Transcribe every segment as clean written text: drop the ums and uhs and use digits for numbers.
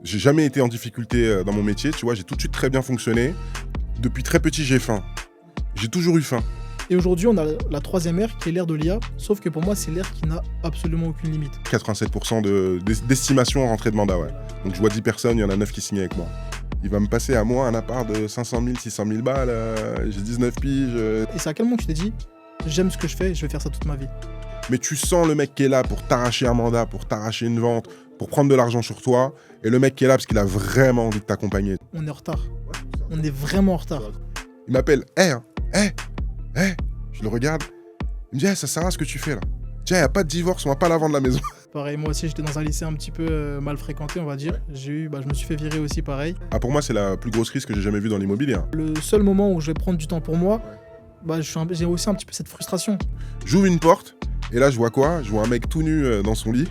J'ai jamais été en difficulté dans mon métier, tu vois, j'ai tout de suite très bien fonctionné. Depuis très petit, j'ai faim. J'ai toujours eu faim. Et aujourd'hui, on a la troisième ère qui est l'ère de l'IA, sauf que pour moi, c'est l'ère qui n'a absolument aucune limite. 87% d'estimation en rentrée de mandat, ouais. Donc je vois 10 personnes, il y en a 9 qui signent avec moi. Il va me passer à moi un appart de 500 000, 600 000 balles, j'ai 19 piges. Et c'est à quel moment que tu t'es dit, j'aime ce que je fais, je vais faire ça toute ma vie. Mais tu sens le mec qui est là pour t'arracher un mandat, pour t'arracher une vente, pour prendre de l'argent sur toi, et le mec qui est là parce qu'il a vraiment envie de t'accompagner. On est en retard. On est vraiment en retard. Il m'appelle, je le regarde, il me dit, ça sert à ce que tu fais là. Tiens, il n'y a pas de divorce, on va pas la vendre la maison. Pareil, moi aussi, j'étais dans un lycée un petit peu mal fréquenté, on va dire. Je me suis fait virer aussi, pareil. Ah, pour moi, c'est la plus grosse crise que j'ai jamais vue dans l'immobilier. Le seul moment où je vais prendre du temps pour moi, j'ai aussi un petit peu cette frustration. J'ouvre une porte, et là, je vois quoi? Je vois un mec tout nu dans son lit.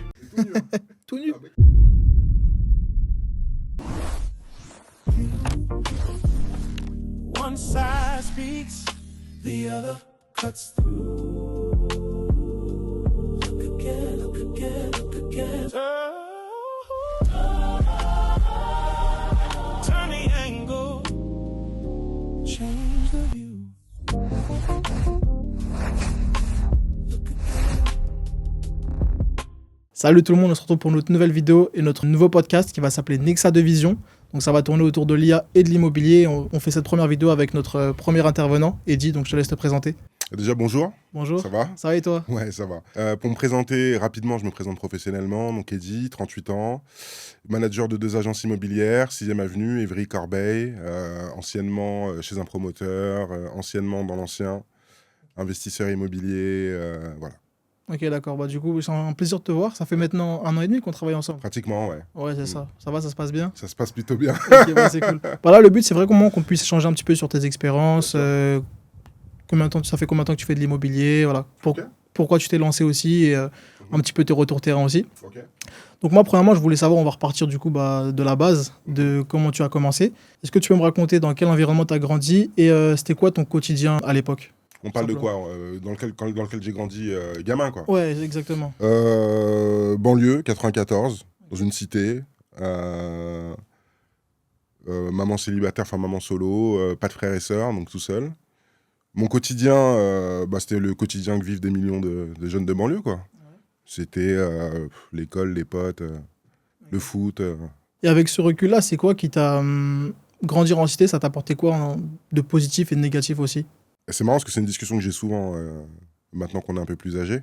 Tout nu. One side speaks, the other cuts through. Look again, look again, look again. Turn the angle, change the view. Salut tout le monde, on se retrouve pour notre nouvelle vidéo et notre nouveau podcast qui va s'appeler Nexa de Vision. Donc ça va tourner autour de l'IA et de l'immobilier. On fait cette première vidéo avec notre premier intervenant, Eddy, donc je te laisse te présenter. Déjà, bonjour. Bonjour. Ça va? Ça va et toi? Ouais, ça va. Pour me présenter rapidement, je me présente professionnellement. Donc Eddy, 38 ans, manager de 2 agences immobilières, 6e avenue, Évry-Corbeil, anciennement chez un promoteur, anciennement dans l'ancien, investisseur immobilier, voilà. Ok, d'accord. Du coup, c'est un plaisir de te voir. Ça fait maintenant 1 an et demi qu'on travaille ensemble. Pratiquement, ouais. Ouais, c'est ça. Ça va, ça se passe bien? Ça se passe plutôt bien. Ok, c'est cool. Là, le but, c'est vraiment qu'on puisse échanger un petit peu sur tes expériences. Ça fait combien de temps que tu fais de l'immobilier? Voilà. Pourquoi tu t'es lancé aussi et un petit peu tes retours terrain aussi. Okay. Donc moi, premièrement, je voulais savoir, on va repartir du coup de la base, de comment tu as commencé. Est-ce que tu peux me raconter dans quel environnement tu as grandi et c'était quoi ton quotidien à l'époque? On parle de quoi? Dans lequel j'ai grandi gamin, quoi. Ouais, exactement. Banlieue, 94, dans une cité. Maman célibataire, enfin maman solo, pas de frères et sœurs, donc tout seul. Mon quotidien, c'était le quotidien que vivent des millions de jeunes de banlieue, quoi. Ouais. C'était l'école, les potes, le foot. Et avec ce recul-là, c'est quoi qui t'a... grandir en cité, ça t'a apporté quoi de positif et de négatif aussi? Et c'est marrant parce que c'est une discussion que j'ai souvent, maintenant qu'on est un peu plus âgé.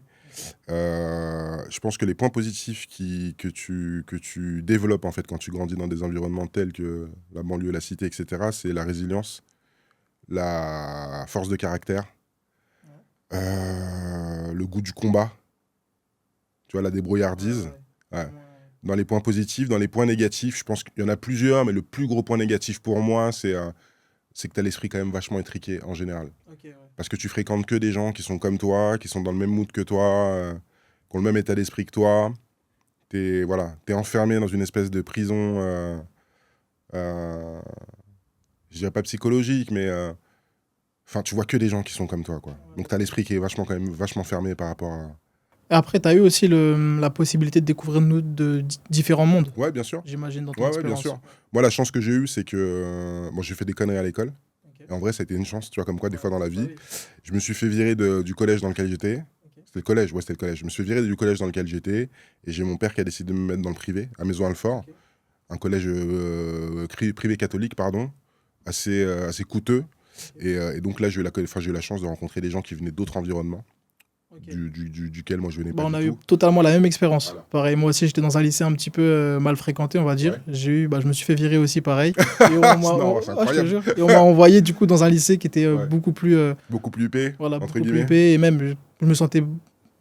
Je pense que les points positifs que tu développes en fait, quand tu grandis dans des environnements tels que la banlieue, la cité, etc., c'est la résilience, la force de caractère, le goût du combat, tu vois, la débrouillardise. Ouais. Dans les points positifs, dans les points négatifs, je pense qu'il y en a plusieurs, mais le plus gros point négatif pour moi, c'est que tu as l'esprit quand même vachement étriqué en général. Okay, ouais. Parce que tu fréquentes que des gens qui sont comme toi, qui sont dans le même mood que toi, qui ont le même état d'esprit que toi. T'es enfermé dans une espèce de prison, je dirais pas psychologique, mais tu vois que des gens qui sont comme toi, quoi. Ouais. Donc tu as l'esprit qui est quand même vachement fermé par rapport à... Et après, tu as eu aussi la possibilité de découvrir de différents mondes. Ouais, bien sûr. J'imagine dans ton expérience. Ouais, bien sûr. Moi, la chance que j'ai eue, c'est que j'ai fait des conneries à l'école. Okay. Et en vrai, ça a été une chance, tu vois, comme quoi, des fois dans la vie. Oui. Je me suis fait virer du collège dans lequel j'étais. Okay. C'était le collège. Je me suis fait virer du collège dans lequel j'étais. Et j'ai mon père qui a décidé de me mettre dans le privé, à Maison-Alfort. Okay. Un collège privé catholique, assez coûteux. Et donc là, j'ai eu la chance de rencontrer des gens qui venaient d'autres environnements. Okay. Duquel moi je venais pas du tout. On a eu totalement la même expérience. Voilà. Pareil, moi aussi j'étais dans un lycée un petit peu mal fréquenté, on va dire. Ouais. Je me suis fait virer aussi pareil. Et on m'a envoyé du coup dans un lycée qui était beaucoup plus huppé, beaucoup plus huppé, et même je me sentais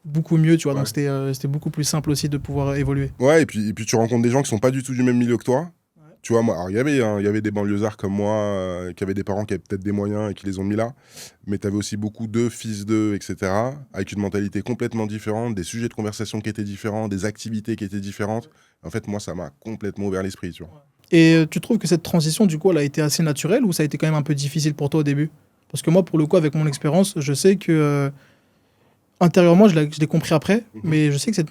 beaucoup mieux, tu vois. Ouais. Donc c'était beaucoup plus simple aussi de pouvoir évoluer. Ouais, et puis tu rencontres des gens qui sont pas du tout du même milieu que toi. Tu vois, moi, il y avait des banlieusards comme moi qui avaient des parents qui avaient peut-être des moyens et qui les ont mis là. Mais tu avais aussi beaucoup de fils d'eux, etc. Avec une mentalité complètement différente, des sujets de conversation qui étaient différents, des activités qui étaient différentes. En fait, moi, ça m'a complètement ouvert l'esprit, tu vois. Et tu trouves que cette transition, du coup, elle a été assez naturelle ou ça a été quand même un peu difficile pour toi au début? Parce que moi, pour le coup, avec mon expérience, je sais que intérieurement, je l'ai compris après, mais je sais que cette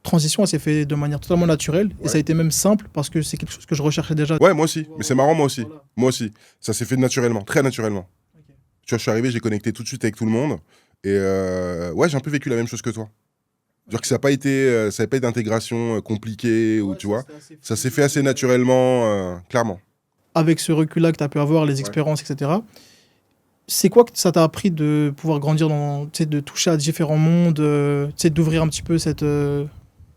transition, elle s'est faite de manière totalement naturelle. Et ça a été même simple parce que c'est quelque chose que je recherchais déjà. Ouais, moi aussi. Mais c'est marrant, moi aussi. Voilà. Moi aussi. Ça s'est fait naturellement, très naturellement. Ok. Tu vois, je suis arrivé, j'ai connecté tout de suite avec tout le monde. Et ouais, j'ai un peu vécu la même chose que toi. C'est-à-dire que ça n'a pas été d'intégration compliquée, ou tu vois. Ça s'est fait assez naturellement, clairement. Avec ce recul-là que tu as pu avoir, les expériences, etc., c'est quoi que ça t'a appris de pouvoir grandir de toucher à différents mondes, d'ouvrir un petit peu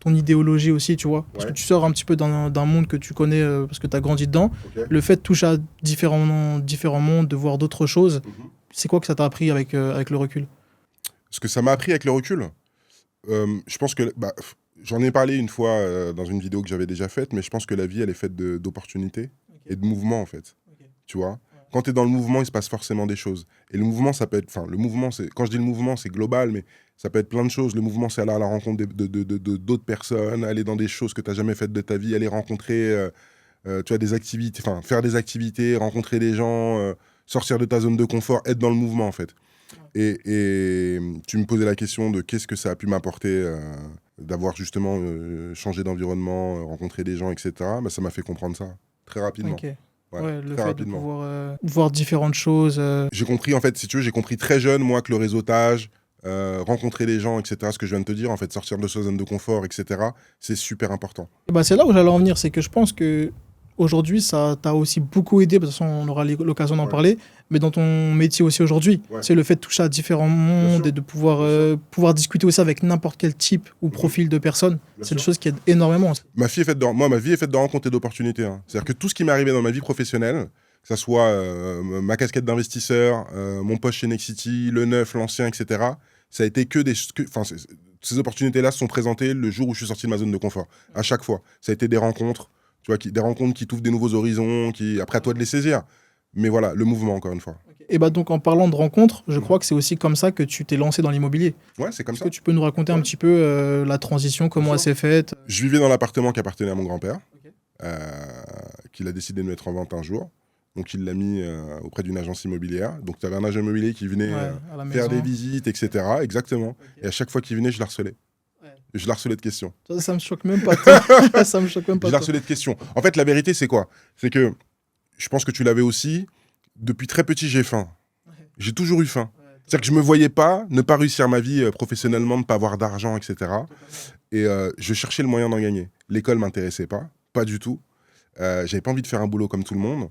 ton idéologie aussi, tu vois. Parce que tu sors un petit peu d'un monde que tu connais parce que tu as grandi dedans. Okay. Le fait de toucher à différents mondes, de voir d'autres choses, c'est quoi que ça t'a appris avec le recul? Ce que ça m'a appris avec le recul, je pense que... j'en ai parlé une fois dans une vidéo que j'avais déjà faite, mais je pense que la vie, elle est faite d'opportunités et de mouvements, en fait. Tu vois. Quand tu es dans le mouvement, il se passe forcément des choses. Et le mouvement, ça peut être... Enfin, le mouvement, quand je dis le mouvement, c'est global, mais ça peut être plein de choses. Le mouvement, c'est aller à la rencontre d'autres personnes, aller dans des choses que tu n'as jamais faites de ta vie, aller rencontrer, tu vois, des activités, enfin, faire des activités, rencontrer des gens, sortir de ta zone de confort, être dans le mouvement, en fait. Et tu me posais la question de qu'est-ce que ça a pu m'apporter d'avoir justement changé d'environnement, rencontré des gens, etc. Ça m'a fait comprendre ça, très rapidement. Okay. Ouais, le très fait rapidement. de pouvoir voir différentes choses. J'ai compris, en fait, si tu veux, j'ai compris très jeune, moi, que le réseautage, rencontrer les gens, etc., ce que je viens de te dire, en fait, sortir de sa zone de confort, etc., c'est super important. Et c'est là où j'allais en venir, c'est que je pense que aujourd'hui, ça t'a aussi beaucoup aidé, de toute façon, on aura l'occasion d'en parler, mais dans ton métier aussi aujourd'hui, c'est le fait de toucher à différents mondes et de pouvoir discuter aussi avec n'importe quel type ou profil de personne. C'est une chose qui aide énormément. Ma vie est faite de rencontres et d'opportunités. Hein. C'est-à-dire que tout ce qui m'est arrivé dans ma vie professionnelle, que ça soit ma casquette d'investisseur, mon poste chez Nexity, le neuf, l'ancien, etc., ça a été que des... ces opportunités-là se sont présentées le jour où je suis sorti de ma zone de confort. À chaque fois. Ça a été des rencontres. Tu vois, des rencontres qui t'ouvrent des nouveaux horizons, après à toi de les saisir. Mais voilà, le mouvement, encore une fois. Et donc, en parlant de rencontres, je crois que c'est aussi comme ça que tu t'es lancé dans l'immobilier. Ouais, c'est comme ça. Est-ce que tu peux nous raconter un petit peu la transition, comment elle s'est faite? Je vivais dans l'appartement qui appartenait à mon grand-père, qu'il a décidé de mettre en vente un jour. Donc, il l'a mis auprès d'une agence immobilière. Donc, tu avais un agent immobilier qui venait faire des visites, etc. Exactement. Et à chaque fois qu'il venait, je l'harcelais. Je l'harcelais de questions. Ça me choque même pas. Ça me choque même pas. Je l'harcelais de questions. En fait, la vérité, c'est quoi? C'est que, je pense que tu l'avais aussi, depuis très petit, j'ai faim. J'ai toujours eu faim. C'est-à-dire que je ne me voyais pas ne pas réussir ma vie professionnellement, ne pas avoir d'argent, etc. Et je cherchais le moyen d'en gagner. L'école ne m'intéressait pas du tout. J'avais pas envie de faire un boulot comme tout le monde.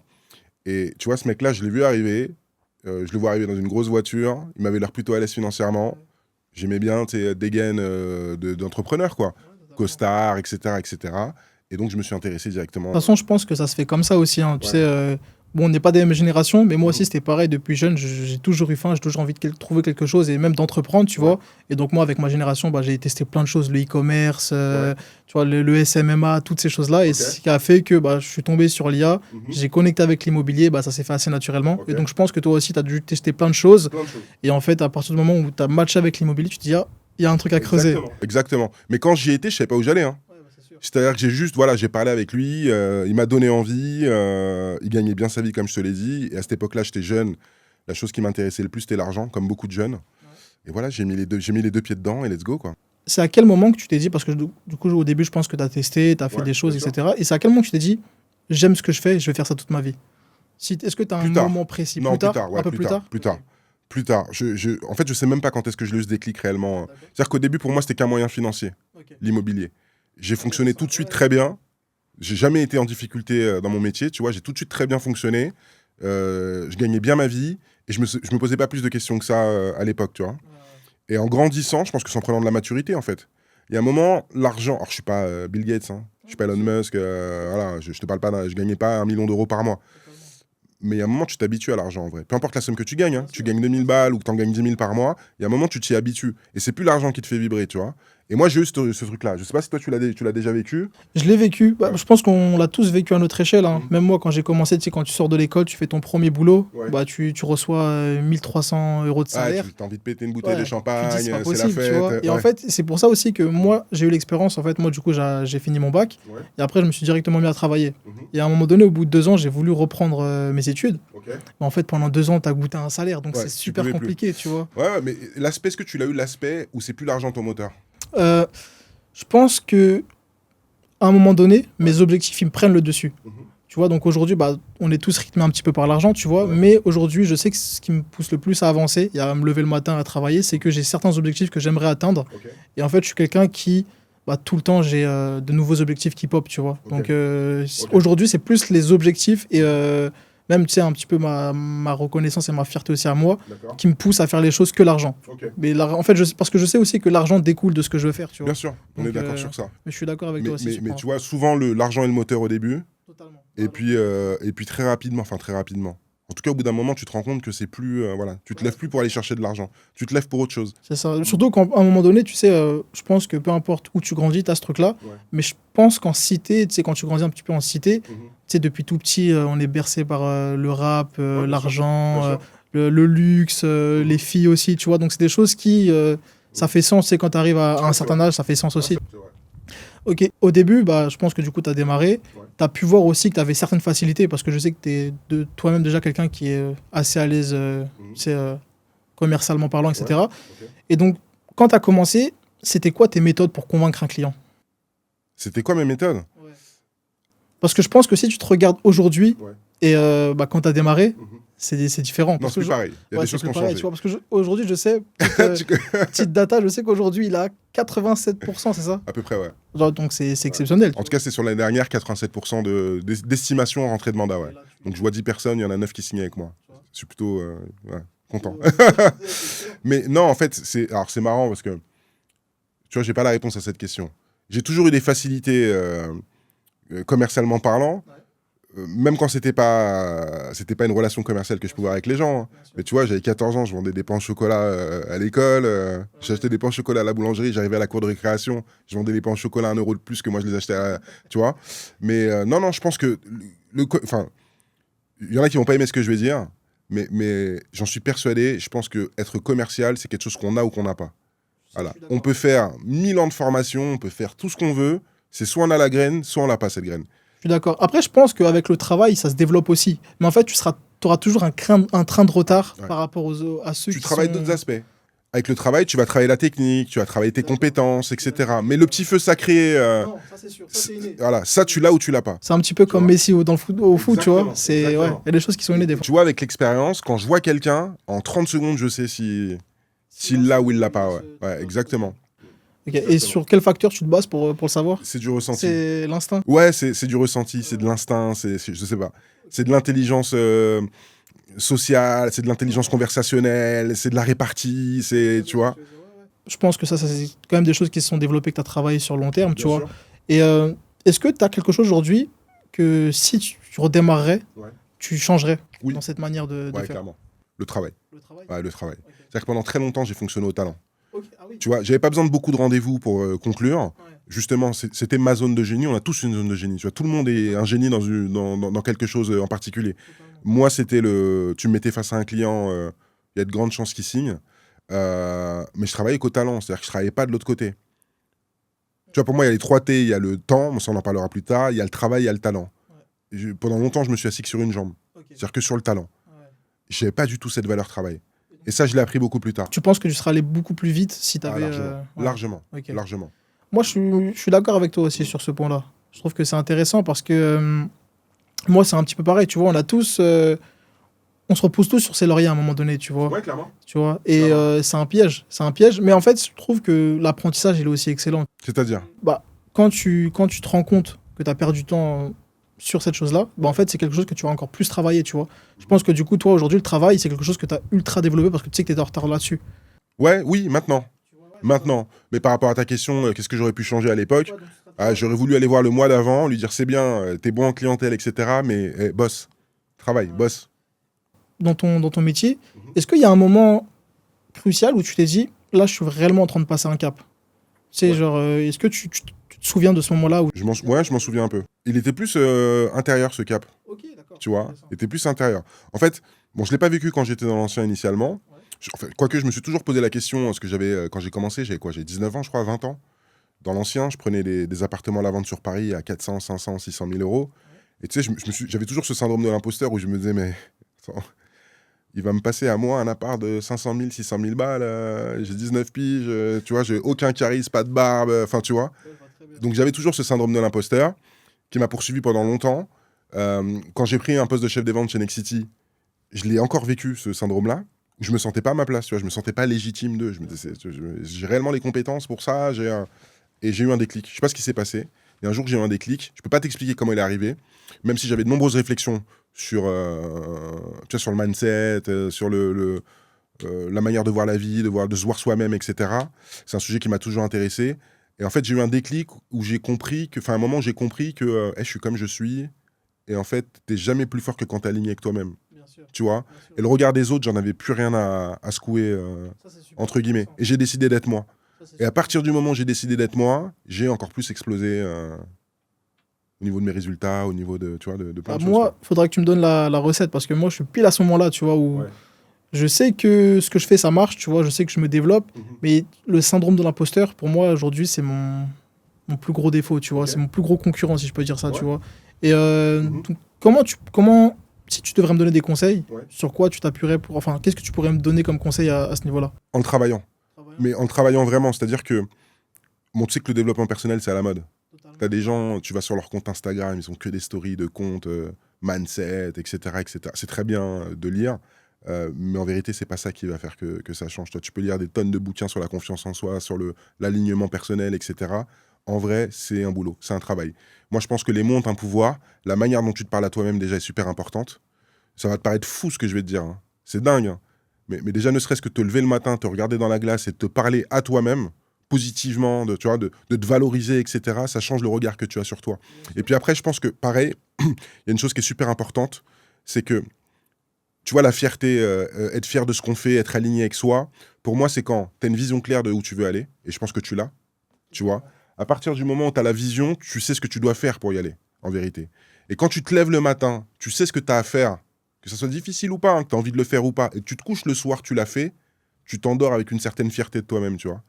Et tu vois, ce mec-là, je l'ai vu arriver. Je le vois arriver dans une grosse voiture. Il m'avait l'air plutôt à l'aise financièrement. J'aimais bien des gaines d'entrepreneur, quoi. Costard, etc., etc. Et donc, je me suis intéressé directement. De toute façon, je pense que ça se fait comme ça aussi. Hein. Tu sais, bon, on n'est pas des mêmes générations, mais moi aussi, c'était pareil. Depuis jeune, j'ai toujours eu faim, j'ai toujours envie de trouver quelque chose et même d'entreprendre, tu vois. Et donc, moi, avec ma génération, j'ai testé plein de choses, le e-commerce, tu vois, le SMMA, toutes ces choses-là. Et ce qui a fait que je suis tombé sur l'IA, j'ai connecté avec l'immobilier, ça s'est fait assez naturellement. Et donc, je pense que toi aussi, tu as dû tester plein de choses. Et en fait, à partir du moment où tu as matché avec l'immobilier, tu te dis, il y a un truc à creuser. Exactement. Mais quand j'y étais, je ne savais pas où j'allais. Hein. C'est-à-dire que j'ai parlé avec lui, il m'a donné envie, il gagnait bien sa vie comme je te l'ai dit, et à cette époque-là, j'étais jeune, la chose qui m'intéressait le plus, c'était l'argent, comme beaucoup de jeunes. Et voilà, j'ai mis les deux pieds dedans et let's go, quoi. C'est à quel moment que tu t'es dit, parce que du coup, au début, je pense que tu as testé, tu as fait des choses, etc. Et c'est à quel moment que tu t'es dit, j'aime ce que je fais, je vais faire ça toute ma vie? Est-ce que tu as un moment précis? Non, plus tard. Un peu plus tard. Plus tard. En fait, je sais même pas quand est-ce que je l'ai eu ce déclic réellement. C'est-à-dire qu'au début, pour moi, c'était qu'un moyen financier, l'immobilier. J'ai fonctionné tout de suite très bien. J'ai jamais été en difficulté dans mon métier, tu vois. J'ai tout de suite très bien fonctionné. Je gagnais bien ma vie et je me posais pas plus de questions que ça à l'époque, tu vois. Et en grandissant, je pense que c'est en prenant de la maturité, en fait. Il y a un moment, l'argent... Alors, je suis pas Bill Gates, hein. Je suis pas Elon Musk. Voilà, je te parle pas... Je gagnais pas 1 million d'euros par mois. Mais il y a un moment, tu t'habitues à l'argent, en vrai. Peu importe la somme que tu gagnes, hein. Tu gagnes 2000 balles ou que tu en gagnes 10 000 par mois, il y a un moment, tu t'y habitues. Et c'est plus l'argent qui te fait vibrer, tu vois. Et moi, j'ai eu ce truc-là. Je sais pas si toi, tu l'as déjà vécu. Je l'ai vécu. Je pense qu'on l'a tous vécu à notre échelle. Hein. Même moi, quand j'ai commencé, tu sais, quand tu sors de l'école, tu fais ton premier boulot, tu reçois 1300 € de salaire. Tu as envie de péter une bouteille de champagne, c'est la possible, fête. Tu vois. Et en fait, c'est pour ça aussi que moi, j'ai eu l'expérience. En fait, moi, du coup, j'ai fini mon bac. Et après, je me suis directement mis à travailler. Et à un moment donné, au bout de 2 ans, j'ai voulu reprendre mes études. Mais en fait, pendant 2 ans, tu as goûté un salaire. Donc, c'est super compliqué, tu vois. Ouais, mais l'aspect, est-ce que tu l'as eu l'aspect où c'est plus l'argent ton moteur? Je pense que à un moment donné, mes objectifs, ils me prennent le dessus. Tu vois, donc aujourd'hui, bah, on est tous rythmés un petit peu par l'argent, tu vois. Ouais. Mais aujourd'hui, je sais que ce qui me pousse le plus à avancer et à me lever le matin, à travailler, c'est que j'ai certains objectifs que j'aimerais atteindre. Ok. Et en fait, je suis quelqu'un qui, bah, tout le temps, j'ai de nouveaux objectifs qui pop, tu vois. Ok. Donc Ok. aujourd'hui, c'est plus les objectifs et même, tu sais, un petit peu ma reconnaissance et ma fierté aussi à moi D'accord. qui me poussent à faire les choses que l'argent. Ok. Mais en fait, parce que je sais aussi que l'argent découle de ce que je veux faire, tu vois. Bien sûr, on Donc, est d'accord sur ça. Mais je suis d'accord avec toi aussi. Mais, sur mais ce tu point. vois, souvent, l'argent est le moteur au début. Totalement. Et puis très rapidement, en tout cas, au bout d'un moment, tu te rends compte que c'est plus. Voilà, tu te lèves plus pour aller chercher de l'argent. Tu te lèves pour autre chose. C'est ça. Surtout qu'à un moment donné, tu sais, je pense que peu importe où tu grandis, tu as ce truc-là. Ouais. Mais je pense qu'en cité, tu sais, quand tu grandis un petit peu en cité, Mhm. tu sais, depuis tout petit, on est bercé par le rap, Ouais, bien sûr, l'argent, bien sûr. le luxe, les filles aussi, tu vois. Donc, c'est des choses qui. Ça fait sens, tu sais, quand tu arrives à un Ouais, certain c'est âge, ça fait sens aussi. C'est vrai. Ok, au début, bah, je pense que du coup, tu as démarré. Ouais. Tu as pu voir aussi que tu avais certaines facilités parce que je sais que tu es de toi-même déjà quelqu'un qui est assez à l'aise, Mhm. tu sais, commercialement parlant, etc. Ouais, ok. Et donc, quand tu as commencé, c'était quoi tes méthodes pour convaincre un client? C'était quoi mes méthodes? Parce que je pense que si tu te regardes aujourd'hui Ouais. et bah, quand tu as démarré, Mhm. c'est différent. Non, Parce c'est que plus pareil. Il y a ouais, des c'est choses qui plus ont pareil, changé. tu vois, parce que aujourd'hui, je sais, petite data, je sais qu'aujourd'hui, il a 87%, c'est ça? À peu près, ouais. Genre, donc, c'est exceptionnel. En tout cas, c'est sur l'année dernière, 87% d'estimation en rentrée de mandat, ouais. Donc je vois 10 personnes, il y en a 9 qui signent avec moi. Je suis plutôt ouais, content. Mais non, en fait, c'est marrant parce que, tu vois, j'ai pas la réponse à cette question. J'ai toujours eu des facilités commercialement parlant, même quand c'était pas une relation commerciale que je pouvais avoir avec les gens. Hein. Mais tu vois, j'avais 14 ans, je vendais des pains au chocolat à l'école, j'achetais des pains au chocolat à la boulangerie, j'arrivais à la cour de récréation, je vendais des pains au chocolat à 1 euro de plus que moi je les achetais, tu vois. Mais non, je pense que, enfin, il y en a qui vont pas aimer ce que je vais dire, mais j'en suis persuadé, je pense que être commercial, c'est quelque chose qu'on a ou qu'on n'a pas. Voilà. On peut faire 1000 ans de formation, on peut faire tout ce qu'on veut, c'est soit on a la graine, soit on n'a pas cette graine. Je suis d'accord. Après, je pense qu'avec le travail, ça se développe aussi. Mais en fait, tu auras toujours un train de retard Ouais. par rapport à ceux Tu qui travailles sont... d'autres aspects. Avec le travail, tu vas travailler la technique, tu vas travailler tes compétences, etc. Mais le petit feu sacré, Non, ça c'est sûr. Ça, c'est inné. voilà, ça tu l'as ou tu l'as pas. C'est un petit peu Tu comme vois. Messi au foot, tu vois. Exactement, C'est, ouais, exactement. il y a des choses qui sont innées des fois. Tu vois, avec l'expérience, quand je vois quelqu'un, en 30 secondes, je sais s'il l'a ou il l'a pas. Ouais, exactement. Ok. Et sur quel facteur tu te bases pour le savoir? C'est du ressenti. C'est l'instinct. Ouais, c'est du ressenti, c'est de l'instinct, je sais pas. C'est de l'intelligence sociale, c'est de l'intelligence conversationnelle, c'est de la répartie, tu vois. Je pense que ça c'est quand même des choses qui se sont développées, que tu as travaillé sur le long terme, tu Bien vois. sûr. Et est-ce que tu as quelque chose aujourd'hui que si tu redémarrerais, Ouais. tu changerais Oui. dans cette manière de Ouais, faire? clairement. Le travail. Le travail. Ouais, le travail. Ok. C'est-à-dire que pendant très longtemps, j'ai fonctionné au talent. Ok. Ah oui. Tu vois, j'avais pas besoin de beaucoup de rendez-vous pour conclure. Ouais. Justement, c'était ma zone de génie. On a tous une zone de génie. Tu vois, tout le monde est un génie dans quelque chose en particulier. Moi, c'était tu me mettais face à un client, il y a de grandes chances qu'il signe. Mais je travaillais qu'au talent, c'est-à-dire que je travaillais pas de l'autre côté. Tu vois, pour moi, il y a les 3 T, il y a le temps, ça on en parlera plus tard, il y a le travail, il y a le talent. Pendant longtemps, je me suis assis que sur une jambe, Ok. c'est-à-dire que sur le talent. Ouais. Je n'avais pas du tout cette valeur travail. Et ça, je l'ai appris beaucoup plus tard. Tu penses que tu serais allé beaucoup plus vite si tu avais. Largement. ouais. Largement. Ok. Largement. Moi, je suis d'accord avec toi aussi sur ce point-là. Je trouve que c'est intéressant parce que moi, c'est un petit peu pareil. Tu vois, on a tous. On se repousse tous sur ses lauriers à un moment donné, tu vois. Ouais, clairement. Tu vois. Et Clairement. c'est un piège. C'est un piège. Mais en fait, je trouve que l'apprentissage, il est aussi excellent. C'est-à-dire Bah, quand tu te rends compte que tu as perdu du temps sur cette chose-là, bah, en fait, c'est quelque chose que tu vas encore plus travailler, tu vois. Je pense que du coup, toi, aujourd'hui, le travail, c'est quelque chose que tu as ultra développé parce que tu sais que tu es en retard là-dessus. Ouais, oui, maintenant. Maintenant. Mais par rapport à ta question, qu'est-ce que j'aurais pu changer à l'époque? J'aurais voulu aller voir le mois d'avant, lui dire c'est bien, t'es bon en clientèle, etc. Mais boss, travail, boss. Dans ton métier, est-ce qu'il y a un moment crucial où tu t'es dit, là, je suis réellement en train de passer un cap? Tu sais, Ouais. genre, est-ce que tu te souviens de ce moment-là où... Je m'en souviens un peu. Il était plus intérieur, ce cap, Ok, d'accord. tu vois. Il était plus intérieur. En fait, bon, je l'ai pas vécu quand j'étais dans l'ancien initialement. Quoique, je me suis toujours posé la question, parce que j'avais, quand j'ai commencé, j'avais quoi? J'ai 19 ans, je crois, 20 ans. Dans l'ancien, je prenais des appartements à la vente sur Paris à 400, 500, 600 000 euros. Et tu sais, j'avais toujours ce syndrome de l'imposteur où je me disais, mais attends, il va me passer à moi un appart de 500 000, 600 000 balles, j'ai 19 piges, tu vois, j'ai aucun charisme, pas de barbe, enfin, tu vois. Donc j'avais toujours ce syndrome de l'imposteur qui m'a poursuivi pendant longtemps. Quand j'ai pris un poste de chef des ventes chez Nexity, je l'ai encore vécu, ce syndrome-là. Je me sentais pas à ma place, tu vois, je me sentais pas légitime d'eux. Je me disais, j'ai réellement les compétences pour ça, et j'ai eu un déclic. Je sais pas ce qui s'est passé. Et un jour, j'ai eu un déclic. Je peux pas t'expliquer comment il est arrivé, même si j'avais de nombreuses réflexions sur, tu vois, sur le mindset, sur la manière de voir la vie, de se voir soi-même, etc. C'est un sujet qui m'a toujours intéressé. Et en fait, j'ai eu un déclic où j'ai compris que, enfin, à un moment, j'ai compris que je suis comme je suis. Et en fait, t'es jamais plus fort que quand t'es aligné avec toi-même. Tu vois. Et le regard des autres, j'en avais plus rien à secouer, entre guillemets. Et j'ai décidé d'être moi. Et à partir du moment où j'ai décidé d'être moi, j'ai encore plus explosé au niveau de mes résultats, au niveau de, tu vois, de plein de choses. Moi, il faudra que tu me donnes la recette parce que moi, je suis pile à ce moment-là, tu vois, où je sais que ce que je fais, ça marche, tu vois, je sais que je me développe, mais le syndrome de l'imposteur, pour moi, aujourd'hui, c'est mon plus gros défaut, tu vois, c'est mon plus gros concurrent, si je peux dire ça, tu vois. Et donc, comment, si tu devrais me donner des conseils, sur quoi tu t'appuierais pour, enfin, qu'est-ce que tu pourrais me donner comme conseil à ce niveau-là? En le travaillant. Mais en le travaillant vraiment, c'est-à-dire que, bon, tu sais que le développement personnel, c'est à la mode. T'as des gens, tu vas sur leur compte Instagram, ils ont que des stories de comptes, mindset, etc., etc. C'est très bien de lire, mais en vérité, c'est pas ça qui va faire que ça change. Toi, tu peux lire des tonnes de bouquins sur la confiance en soi, sur l'alignement personnel, etc. En vrai, c'est un boulot, c'est un travail. Moi, je pense que les mots ont un pouvoir. La manière dont tu te parles à toi-même, déjà, est super importante. Ça va te paraître fou, ce que je vais te dire, hein. C'est dingue, hein. Mais déjà, ne serait-ce que te lever le matin, te regarder dans la glace et te parler à toi-même, positivement, tu vois, de te valoriser, etc., ça change le regard que tu as sur toi. Et puis après, je pense que, pareil, il y a une chose qui est super importante, c'est que, tu vois, la fierté, être fier de ce qu'on fait, être aligné avec soi, pour moi, c'est quand tu as une vision claire de où tu veux aller, et je pense que tu l'as, tu vois. À partir du moment où tu as la vision, tu sais ce que tu dois faire pour y aller, en vérité. Et quand tu te lèves le matin, tu sais ce que tu as à faire, que ça soit difficile ou pas, hein, que tu as envie de le faire ou pas, et tu te couches le soir, tu l'as fait, tu t'endors avec une certaine fierté de toi-même, tu vois.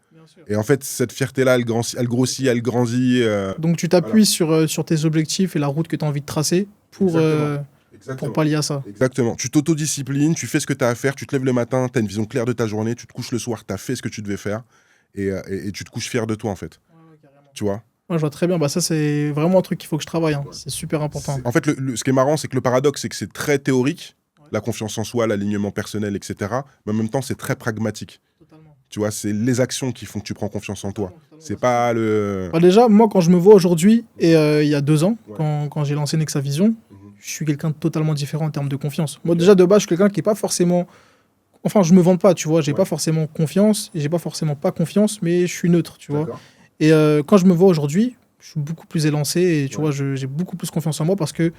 Et en fait, cette fierté-là, elle grossit, elle grandit. Donc tu t'appuies sur tes objectifs et la route que tu as envie de tracer pour pallier à ça. Exactement. Tu t'autodisciplines, tu fais ce que tu as à faire, tu te lèves le matin, tu as une vision claire de ta journée, tu te couches le soir, tu as fait ce que tu devais faire, et tu te couches fier de toi, en fait. Tu vois. Ouais, je vois très bien. Bah, ça, c'est vraiment un truc qu'il faut que je travaille, hein. C'est super important. En fait, ce qui est marrant, c'est que le paradoxe, c'est que c'est très théorique, la confiance en soi, l'alignement personnel, etc. Mais en même temps, c'est très pragmatique. Totalement. Tu vois, c'est les actions qui font que tu prends confiance en toi. C'est pas le... Bah, déjà, moi, quand je me vois aujourd'hui, et il y a 2 ans, quand j'ai lancé Nexa Vision, je suis quelqu'un de totalement différent en termes de confiance. Moi, déjà, de base, je suis quelqu'un qui n'est pas forcément... Enfin, je me vante pas, tu vois. J'ai pas forcément confiance, et j'ai pas forcément pas confiance, mais je suis neutre, tu vois. Et quand je me vois aujourd'hui, je suis beaucoup plus élancé, et tu vois, j'ai beaucoup plus confiance en moi parce que,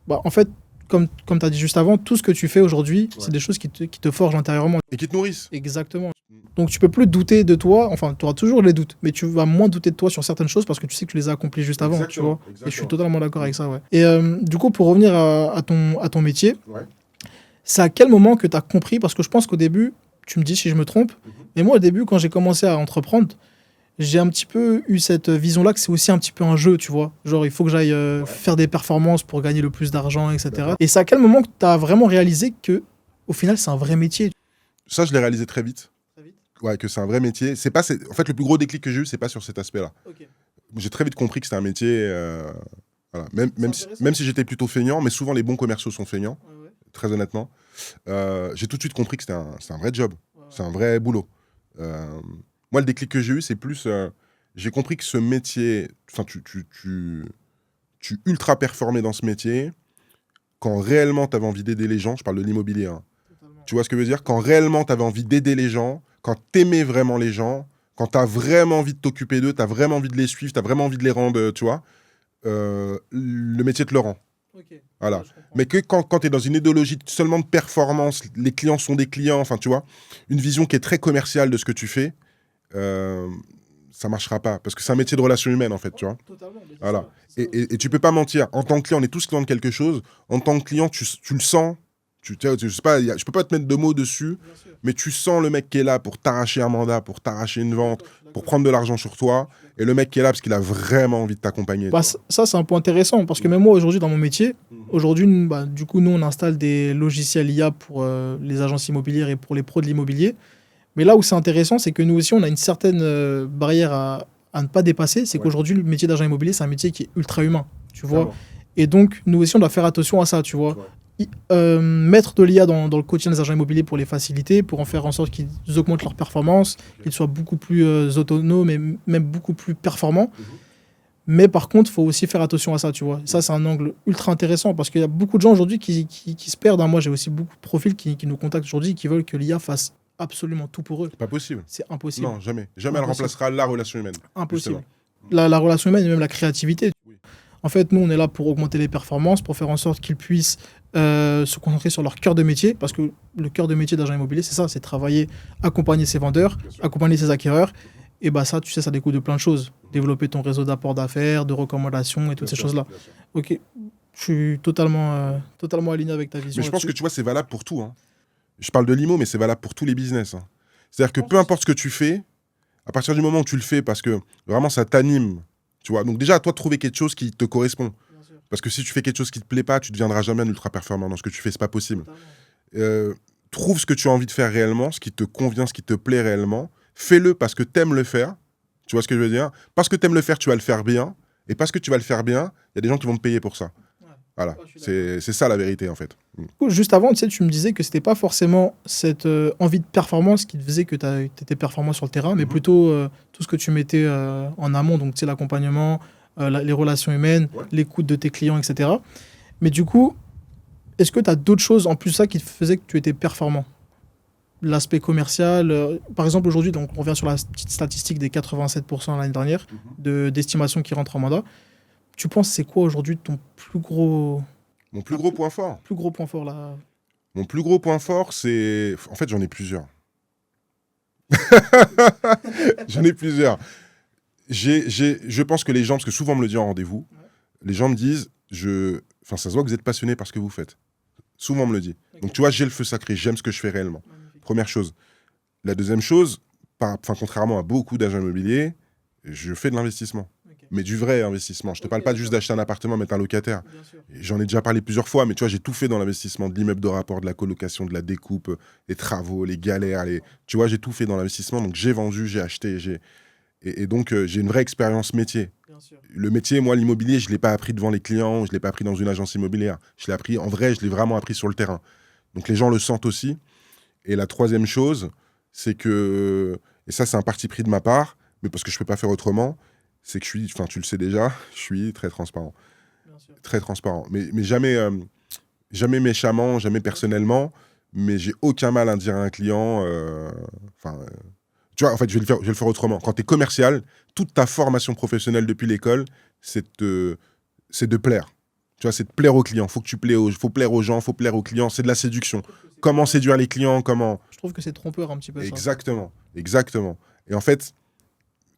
bah, en fait, comme tu as dit juste avant, tout ce que tu fais aujourd'hui, c'est des choses qui te forgent intérieurement. Et qui te nourrissent. Exactement. Donc tu peux plus douter de toi, enfin tu auras toujours les doutes, mais tu vas moins douter de toi sur certaines choses parce que tu sais que tu les as accomplies juste avant, tu vois. Et je suis totalement d'accord avec ça, ouais. Et du coup, pour revenir à ton métier, c'est à quel moment que tu as compris, parce que je pense qu'au début, tu me dis si je me trompe, mais moi au début, quand j'ai commencé à entreprendre, j'ai un petit peu eu cette vision-là que c'est aussi un petit peu un jeu, tu vois. Genre, il faut que j'aille faire des performances pour gagner le plus d'argent, etc. Et c'est à quel moment que tu as vraiment réalisé que, au final, c'est un vrai métier? Ça, je l'ai réalisé très vite. Ouais, que c'est un vrai métier. En fait, le plus gros déclic que j'ai eu, c'est pas sur cet aspect-là. Okay. J'ai très vite compris que c'était un métier. Voilà. Même si j'étais plutôt feignant, mais souvent les bons commerciaux sont feignants, très honnêtement. J'ai tout de suite compris que c'était un vrai job. C'est un vrai boulot. Moi, le déclic que j'ai eu, c'est plus... j'ai compris que ce métier... Enfin, tu ultra performais dans ce métier quand réellement tu avais envie d'aider les gens. Je parle de l'immobilier. Hein. Tu vois ce que je veux dire? Quand réellement tu avais envie d'aider les gens, quand tu aimais vraiment les gens, quand tu as vraiment envie de t'occuper d'eux, tu as vraiment envie de les suivre, tu as vraiment envie de les rendre, tu vois, le métier te le rend. Okay. Voilà. Mais que quand tu es dans une idéologie seulement de performance, les clients sont des clients, enfin, tu vois, une vision qui est très commerciale de ce que tu fais, ça marchera pas. Parce que c'est un métier de relations humaines, en fait, tu vois. Totalement. Voilà. Et tu peux pas mentir. En tant que client, on est tous clients de quelque chose. En tant que client, tu le sens. Je sais pas, je peux pas te mettre de mots dessus, mais tu sens le mec qui est là pour t'arracher un mandat, pour t'arracher une vente, pour prendre de l'argent sur toi, et le mec qui est là parce qu'il a vraiment envie de t'accompagner. Bah, ça, c'est un point intéressant, parce que même moi, aujourd'hui, dans mon métier, Aujourd'hui, du coup, nous, on installe des logiciels IA pour les agences immobilières et pour les pros de l'immobilier. Mais là où c'est intéressant, c'est que nous aussi, on a une certaine barrière à ne pas dépasser. C'est qu'aujourd'hui, le métier d'agent immobilier, c'est un métier qui est ultra humain, tu vois. Et donc, nous aussi, on doit faire attention à ça, tu vois. Mettre de l'IA dans le quotidien des agents immobiliers pour les faciliter, pour en faire en sorte qu'ils augmentent leur performance, qu'ils soient beaucoup plus autonomes et même beaucoup plus performants. Mais par contre, il faut aussi faire attention à ça, tu vois. Ça, c'est un angle ultra intéressant parce qu'il y a beaucoup de gens aujourd'hui qui se perdent. Moi, j'ai aussi beaucoup de profils qui nous contactent aujourd'hui qui veulent que l'IA fasse absolument tout pour eux. C'est pas possible. C'est impossible. Non, jamais. Jamais elle remplacera la relation humaine. Impossible. La relation humaine et même la créativité. Oui. En fait, nous, on est là pour augmenter les performances, pour faire en sorte qu'ils puissent se concentrer sur leur cœur de métier. Parce que le cœur de métier d'agent immobilier, c'est ça, c'est travailler, accompagner ses vendeurs, accompagner ses acquéreurs. Et ça, tu sais, ça découle de plein de choses. Développer ton réseau d'apport d'affaires, de recommandations et toutes ces choses-là. Ok, je suis totalement aligné avec ta vision. Mais je pense que tu vois, c'est valable pour tout. Je parle de l'IMO, mais c'est valable pour tous les business. C'est-à-dire que peu importe ce que tu fais, à partir du moment où tu le fais parce que vraiment ça t'anime, tu vois. Donc déjà, à toi de trouver quelque chose qui te correspond. Parce que si tu fais quelque chose qui te plaît pas, tu ne deviendras jamais un ultra performant dans ce que tu fais, c'est pas possible. Trouve ce que tu as envie de faire réellement, ce qui te convient, ce qui te plaît réellement. Fais-le parce que tu aimes le faire. Tu vois ce que je veux dire? Parce que tu aimes le faire, tu vas le faire bien. Et parce que tu vas le faire bien, il y a des gens qui vont te payer pour ça. Voilà, c'est ça la vérité en fait. Juste avant, tu me disais que c'était pas forcément cette envie de performance qui te faisait que tu étais performant sur le terrain, mais plutôt tout ce que tu mettais en amont, donc l'accompagnement, les relations humaines, l'écoute de tes clients, etc. Mais du coup, est-ce que tu as d'autres choses en plus de ça qui te faisaient que tu étais performant? L'aspect commercial, par exemple aujourd'hui, donc on revient sur la petite statistique des 87% l'année dernière d'estimation qui rentrent en mandat. Tu penses c'est quoi aujourd'hui ton plus gros... Mon plus gros point fort? Plus gros point fort là. Mon plus gros point fort, c'est... En fait, j'en ai plusieurs. J'en ai plusieurs. Je pense que les gens, parce que souvent on me le dit en rendez-vous, les gens me disent, ça se voit que vous êtes passionné par ce que vous faites. Souvent on me le dit. Donc tu vois, j'ai le feu sacré, j'aime ce que je fais réellement. Première chose. La deuxième chose, contrairement à beaucoup d'agents immobiliers, je fais de l'investissement. Mais du vrai investissement. Je te parle pas juste d'acheter un appartement, mettre un locataire. J'en ai déjà parlé plusieurs fois, mais tu vois, j'ai tout fait dans l'investissement, de l'immeuble de rapport, de la colocation, de la découpe, les travaux, les galères. Tu vois, j'ai tout fait dans l'investissement. Donc j'ai vendu, j'ai acheté, et donc j'ai une vraie expérience métier. Le métier, moi, l'immobilier, je ne l'ai pas appris devant les clients, je ne l'ai pas appris dans une agence immobilière. Je l'ai appris en vrai, je l'ai vraiment appris sur le terrain. Donc les gens le sentent aussi. Et la troisième chose, c'est que, et ça c'est un parti pris de ma part, mais parce que je ne peux pas faire autrement, c'est que tu le sais déjà, je suis très transparent. Très transparent. Mais jamais, jamais méchamment, jamais personnellement, mais j'ai aucun mal à dire à un client... tu vois, en fait, je vais le faire autrement. Quand tu es commercial, toute ta formation professionnelle depuis l'école, c'est de plaire. Tu vois, c'est de plaire aux clients. Faut plaire aux gens, faut plaire aux clients. C'est de la séduction. Comment séduire les clients, comment... Je trouve que c'est trompeur un petit peu. Exactement, ça. Exactement. Et en fait,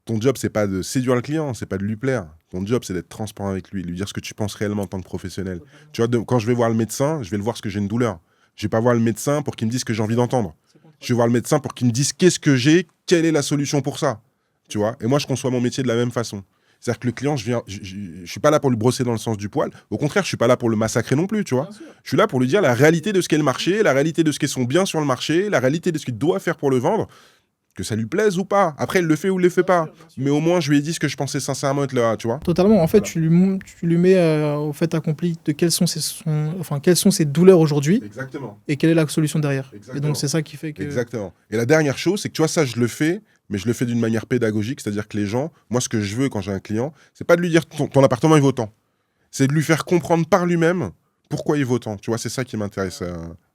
ton job, c'est pas de séduire le client, c'est pas de lui plaire. Ton job, c'est d'être transparent avec lui dire ce que tu penses réellement en tant que professionnel. Tu vois, quand je vais voir le médecin, je vais le voir parce que j'ai une douleur. Je vais pas voir le médecin pour qu'il me dise ce que j'ai envie d'entendre. Je vais voir le médecin pour qu'il me dise qu'est-ce que j'ai, quelle est la solution pour ça. Tu vois. Et moi, je conçois mon métier de la même façon. C'est-à-dire que le client, je suis pas là pour le brosser dans le sens du poil. Au contraire, je suis pas là pour le massacrer non plus, tu vois. Je suis là pour lui dire la réalité de ce qu'est le marché, la réalité de ce qu'est son bien sur le marché, la réalité de ce qu'il doit faire pour le vendre, que ça lui plaise ou pas. Après, il le fait ou il le fait pas. Mais au moins, je lui ai dit ce que je pensais sincèrement être là, tu vois. Totalement. En fait, voilà. tu lui mets au fait accompli de quelles sont ses douleurs aujourd'hui. Exactement. Et quelle est la solution derrière. Exactement. Et donc, c'est ça qui fait que... Exactement. Et la dernière chose, c'est que tu vois, ça, je le fais, mais je le fais d'une manière pédagogique, c'est-à-dire que les gens, moi, ce que je veux quand j'ai un client, c'est pas de lui dire ton appartement, il vaut tant. C'est de lui faire comprendre par lui-même pourquoi il vaut tant. Tu vois, c'est ça qui m'intéresse.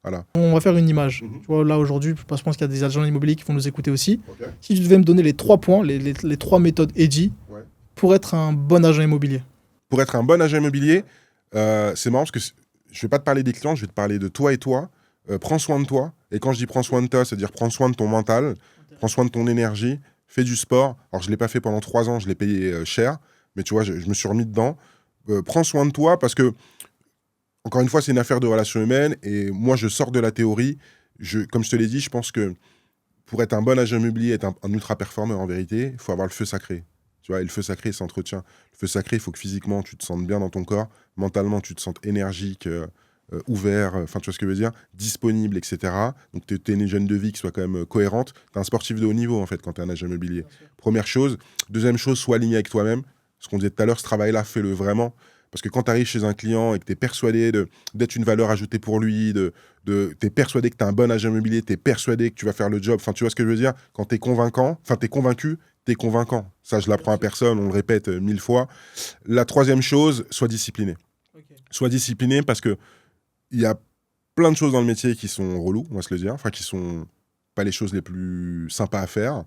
Voilà. On va faire une image. Tu vois, là, aujourd'hui, je pense qu'il y a des agents immobiliers qui vont nous écouter aussi. Si tu devais me donner les 3 points, les 3 méthodes Edgy pour être un bon agent immobilier. Pour être un bon agent immobilier, c'est marrant parce que je vais pas te parler des clients, je vais te parler de toi et toi. Prends soin de toi. Et quand je dis prends soin de toi, c'est-à-dire prends soin de ton mental, prends soin de ton énergie, fais du sport. Alors, je l'ai pas fait pendant 3 ans, je l'ai payé cher, mais tu vois, je me suis remis dedans. Prends soin de toi parce que, encore une fois, c'est une affaire de relations humaines et moi, je sors de la théorie. Comme je te l'ai dit, je pense que pour être un bon agent immobilier, être un ultra performeur en vérité, il faut avoir le feu sacré. Tu vois, et le feu sacré, il s'entretient. Le feu sacré, il faut que physiquement, tu te sentes bien dans ton corps. Mentalement, tu te sentes énergique, ouvert, enfin, tu vois ce que je veux dire, disponible, etc. Donc, tu es une hygiène de vie qui soit quand même cohérente. Tu es un sportif de haut niveau, en fait, quand tu es un agent immobilier. Première chose. Deuxième chose, sois aligné avec toi-même. Ce qu'on disait tout à l'heure, ce travail-là, fais-le vraiment. Parce que quand tu arrives chez un client et que tu es persuadé d'être une valeur ajoutée pour lui, tu es persuadé que tu es un bon agent immobilier, tu es persuadé que tu vas faire le job, enfin, tu vois ce que je veux dire, quand tu es convaincant, enfin, tu es convaincu, tu es convaincant. Ça, je l'apprends à personne, on le répète 1000 fois. La troisième chose, sois discipliné. Sois discipliné parce que il y a plein de choses dans le métier qui sont relous, on va se le dire, enfin, qui sont pas les choses les plus sympas à faire.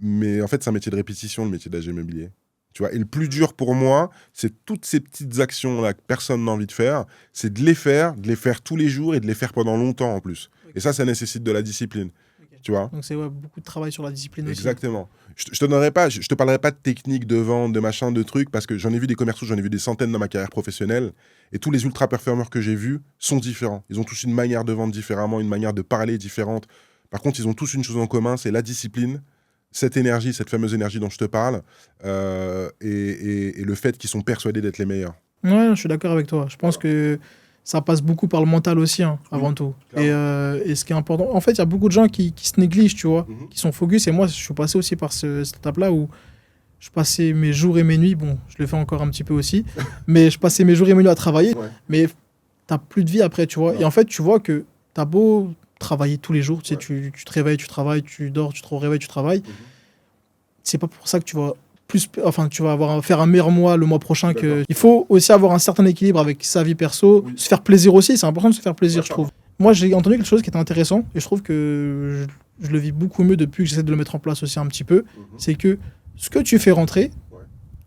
Mais en fait, c'est un métier de répétition, le métier d'agent immobilier. Tu vois, et le plus dur pour moi, c'est toutes ces petites actions-là que personne n'a envie de faire, c'est de les faire tous les jours et de les faire pendant longtemps en plus. Et ça nécessite de la discipline. Tu vois. Donc c'est beaucoup de travail sur la discipline aussi. Exactement. Je te parlerai pas de technique, de vente, de machin, de trucs, parce que j'en ai vu des commerciaux, j'en ai vu des centaines dans ma carrière professionnelle, et tous les ultra-performeurs que j'ai vus sont différents. Ils ont tous une manière de vendre différemment, une manière de parler différente. Par contre, ils ont tous une chose en commun, c'est la discipline, cette énergie, cette fameuse énergie dont je te parle, et le fait qu'ils sont persuadés d'être les meilleurs. Ouais, je suis d'accord avec toi. Je pense que ça passe beaucoup par le mental aussi, hein, avant tout. Et ce qui est important, en fait, il y a beaucoup de gens qui se négligent, tu vois, qui sont focus. Et moi, je suis passé aussi par cette étape-là où je passais mes jours et mes nuits. Bon, je le fais encore un petit peu aussi, mais je passais mes jours et mes nuits à travailler. Ouais. Mais t'as plus de vie après, tu vois. Ouais. Et en fait, tu vois que t'as beau travailler tous les jours, tu sais, tu te réveilles, tu travailles, tu dors, tu te réveilles, tu travailles. C'est pas pour ça que tu vas faire un meilleur mois le mois prochain. Il faut aussi avoir un certain équilibre avec sa vie perso, se faire plaisir aussi. C'est important de se faire plaisir, je trouve. Moi, j'ai entendu quelque chose qui était intéressant et je trouve que je le vis beaucoup mieux depuis que j'essaie de le mettre en place aussi un petit peu. C'est que ce que tu fais rentrer,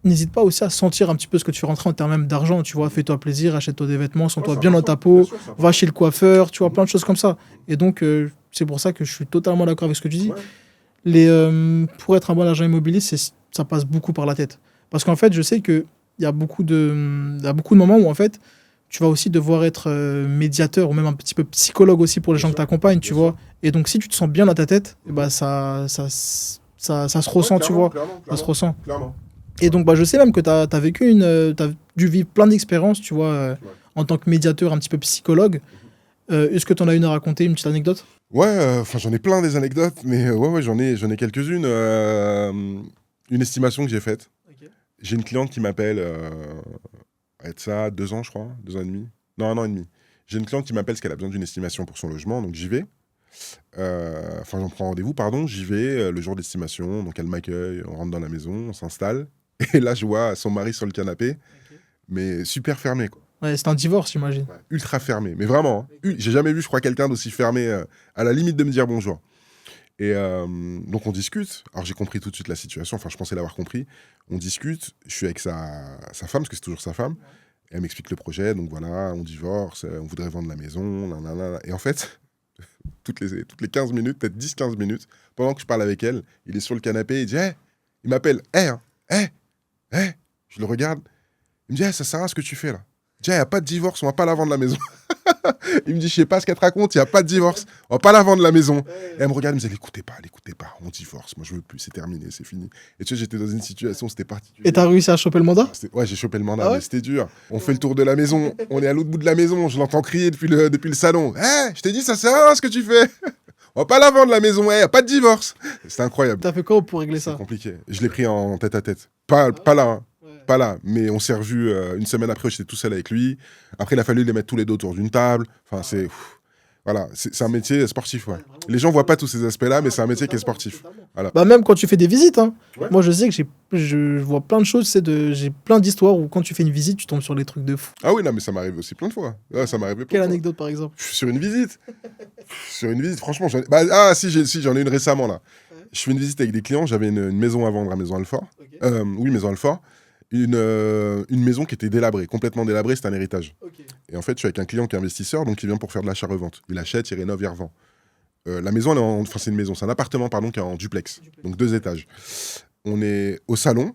n'hésite pas aussi à sentir un petit peu ce que tu fais rentrer en termes même d'argent, tu vois. Fais-toi plaisir, achète-toi des vêtements, sens-toi bien dans ta peau, va chez le coiffeur, tu vois, plein de choses comme ça. Et donc, c'est pour ça que je suis totalement d'accord avec ce que tu dis. Pour être un bon agent immobilier, ça passe beaucoup par la tête. Parce qu'en fait, je sais qu'il y a beaucoup de moments où, en fait, tu vas aussi devoir être médiateur ou même un petit peu psychologue aussi pour les gens que tu accompagnes, tu vois. Et donc, si tu te sens bien dans ta tête, bah, ça se ressent, tu vois. Ça se ressent. Clairement. Et donc, bah, je sais même que tu as vécu t'as dû vivre plein d'expériences, tu vois, en tant que médiateur, un petit peu psychologue. Est-ce que tu en as une à raconter, une petite anecdote ? Ouais, j'en ai plein des anecdotes, mais ouais, j'en ai quelques-unes. Une estimation que j'ai faite. Okay. J'ai une cliente qui m'appelle, ça 2 ans, je crois, 2 ans et demi. Non, 1 an et demi. J'ai une cliente qui m'appelle parce qu'elle a besoin d'une estimation pour son logement, donc j'y vais. J'en prends rendez-vous, j'y vais le jour d'estimation, donc elle m'accueille, on rentre dans la maison, on s'installe, et là je vois son mari sur le canapé, mais super fermé, quoi. Ouais, c'est un divorce, j'imagine. Ouais, ultra fermé, mais vraiment. J'ai jamais vu, je crois, quelqu'un d'aussi fermé, à la limite de me dire bonjour. Et donc on discute. Alors j'ai compris tout de suite la situation, enfin je pensais l'avoir compris. On discute, je suis avec sa femme, parce que c'est toujours sa femme. Et elle m'explique le projet, donc voilà, on divorce, on voudrait vendre la maison, nanana. Et en fait, toutes les 15 minutes, peut-être 10-15 minutes, pendant que je parle avec elle, il est sur le canapé, il dit hey! Il m'appelle, je le regarde, il me dit ça sert à rien ce que tu fais là. Il n'y a pas de divorce, on va pas la vendre la maison. Il me dit, je sais pas ce qu'elle te raconte, il n'y a pas de divorce, on va pas la vendre la maison. Et elle me regarde, elle me dit, l'écoutez pas, on divorce, moi je veux plus, c'est terminé, c'est fini. Et tu sais, j'étais dans une situation, c'était particulier. Et t'as réussi à choper le mandat ? Ouais, j'ai chopé le mandat, mais c'était dur. On fait le tour de la maison, on est à l'autre bout de la maison, je l'entends crier depuis le salon. Je t'ai dit, ça sert à rien ce que tu fais. On va pas la vendre la maison, il n'y a pas de divorce. C'était incroyable. T'as fait quoi pour régler ça ? C'est compliqué. Je l'ai pris en tête à tête. Pas là, hein. Pas là, mais on s'est revus une semaine après, j'étais tout seul avec lui. Après, il a fallu les mettre tous les deux autour d'une table. Enfin, c'est un métier sportif, ouais. Les gens voient pas tous ces aspects-là, mais c'est un métier qui est sportif. Voilà. Bah même quand tu fais des visites, hein. Ouais. Moi, je sais que je vois plein de choses, j'ai plein d'histoires où quand tu fais une visite, tu tombes sur des trucs de fou. Ah oui, non, mais ça m'arrive aussi plein de fois. Ouais, ça m'arrive. Quelle anecdote, par exemple ? Je suis sur une visite. Franchement, j'en ai une récemment, là. Ouais. Je fais une visite avec des clients, j'avais une maison à vendre à Maison Alfort. Okay. Oui, Maison Alfort. Une maison qui était délabrée, complètement délabrée, c'était un héritage. Okay. Et en fait, je suis avec un client qui est investisseur, donc il vient pour faire de l'achat-revente. Il achète, il rénove, il revend. La maison, c'est un appartement qui est en duplex, donc 2 étages. On est au salon,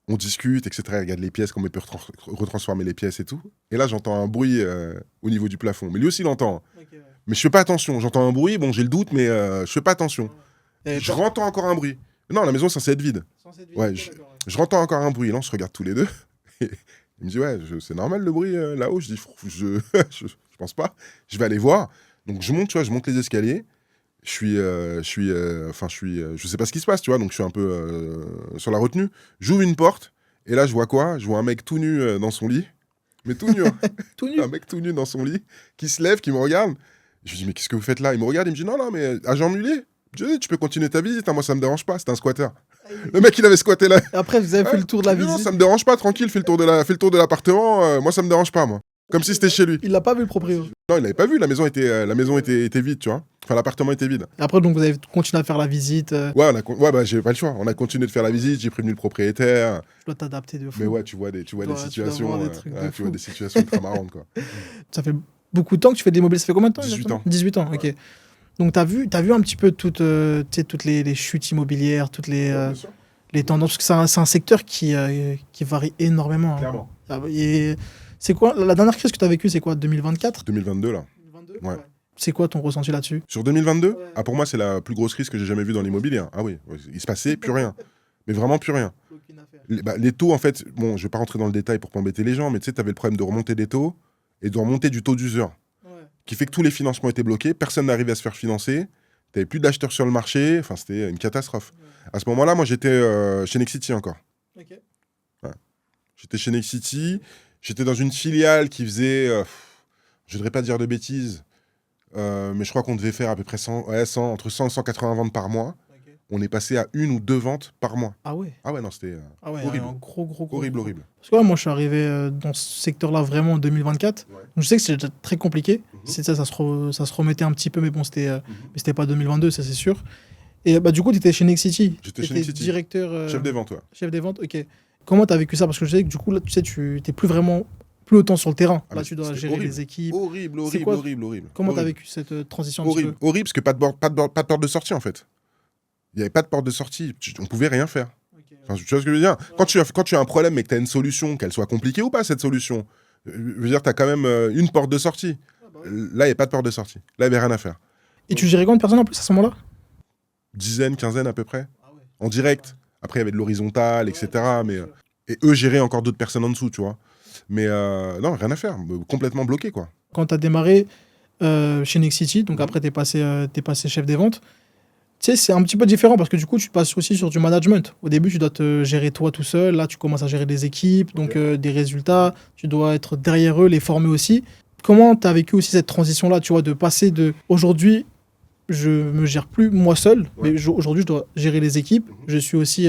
on discute, etc. Il regarde les pièces, comment il peut retransformer les pièces et tout. Et là, j'entends un bruit au niveau du plafond. Mais lui aussi, il entend. Okay, ouais. Mais je fais pas attention. J'entends un bruit, bon, j'ai le doute, mais je fais pas attention. Je rentends encore un bruit. Non, la maison est censée être vide. Ouais, je entends encore un bruit. Là, on se regarde tous les deux. Et il me dit, ouais, c'est normal le bruit là-haut. Je dis, je pense pas. Je vais aller voir. Donc, je monte, tu vois, je monte les escaliers. Je sais pas ce qui se passe, tu vois. Donc, je suis un peu sur la retenue. J'ouvre une porte. Et là, je vois quoi? Je vois un mec tout nu dans son lit. Mais tout nu, hein. Tout nu. Un mec tout nu dans son lit, qui se lève, qui me regarde. Je lui dis, mais qu'est-ce que vous faites là? Il me regarde, il me dit, non, mais agent mulier, je dis, tu peux continuer ta visite, hein, moi ça me dérange pas, c'est un squatter. Le mec, il avait squatté là. Et après, vous avez fait le tour de la Non, visite. ça me dérange pas, tranquille, fais le tour de l'appartement, moi ça me dérange pas, moi. Comme si c'était chez lui. Il l'a pas vu le proprio. Non, il l'avait pas vu, la maison était vide, tu vois. Enfin, l'appartement était vide. Et après, donc, vous avez continué à faire la visite. Ouais, bah, j'ai pas le choix. On a continué de faire la visite, j'ai prévenu le propriétaire. Tu dois t'adapter de fou. Mais ouais, tu vois des situations. voir des trucs de Tu vois fou. des situations très marrantes, quoi. Ça fait beaucoup de temps que tu fais de l'immobilier. Ça fait combien de temps 18 exactement ans. 18 ans, ok. Donc, t'as vu un petit peu toutes les chutes immobilières, toutes Bien sûr. les tendances. Parce que c'est un secteur qui varie énormément. Hein. Clairement. Et c'est quoi la dernière crise que tu as vécue? C'est quoi, 2024? 2022, là. 2022. Ouais. C'est quoi ton ressenti là-dessus? Sur 2022, Ouais. pour moi, c'est la plus grosse crise que j'ai jamais vue dans l'immobilier. Hein. Ah oui, il se passait plus rien. Mais vraiment plus rien. Aucune affaire. Les taux, en fait, bon, je vais pas rentrer dans le détail pour pas embêter les gens, mais tu sais, tu avais le problème de remonter des taux et de remonter du taux d'usure, Ouais. qui fait que tous les financements étaient bloqués, personne n'arrivait à se faire financer, tu n'avais plus d'acheteurs sur le marché, enfin, c'était une catastrophe. À ce moment-là, moi, j'étais chez Nexity encore. Ok. J'étais chez Nexity, j'étais dans une filiale qui faisait, je ne voudrais pas dire de bêtises, mais je crois qu'on devait faire à peu près entre 100 et 180 ventes par mois. Ok. On est passé à 1 ou 2 ventes par mois. Ah ouais. Ah ouais, non, c'était Ah ouais, horrible. un gros. Horrible. Parce que là, moi, je suis arrivé dans ce secteur-là vraiment en 2024. Ouais. Donc, je sais que c'est déjà très compliqué. Mhm. C'est ça se remettait un petit peu, mais bon, mais c'était pas 2022, ça c'est sûr. Et bah, du coup, tu étais chez Nexity. J'étais chez T'étais Nexity. directeur. Chef des ventes, ouais. Chef des ventes, ok. Comment tu as vécu ça? Parce que je sais que du coup, là, tu sais, tu n'es plus autant sur le terrain. Ah, Là, mais tu dois c'était gérer horrible. les équipes. Horrible. Comment tu as Horrible. vécu cette transition un petit Horrible, peu? horrible, parce que pas de porte de sortie, en fait. Il n'y avait pas de porte de sortie. On pouvait rien faire. Enfin, tu vois ce que je veux dire? Quand tu as un problème et que tu as une solution, qu'elle soit compliquée ou pas, cette solution, je veux dire, tu as quand même une porte de sortie. Là, il n'y avait pas de porte de sortie. Là, il n'y avait rien à faire. Et tu gérais combien de personnes en plus à ce moment-là? Dizaine, quinzaine à peu près, en direct. Après, il y avait de l'horizontal, etc. Et eux géraient encore d'autres personnes en dessous, tu vois. Mais non, rien à faire. Complètement bloqué, quoi. Quand tu as démarré chez Nexity, donc après, tu es passé chef des ventes. Tu sais, c'est un petit peu différent parce que du coup, tu passes aussi sur du management. Au début, tu dois te gérer toi tout seul. Là, tu commences à gérer des équipes, donc des résultats. Tu dois être derrière eux, les former aussi. Comment tu as vécu aussi cette transition-là, tu vois, de passer de aujourd'hui, je me gère plus moi seul, Ouais. mais aujourd'hui, je dois gérer les équipes. Je suis aussi, tu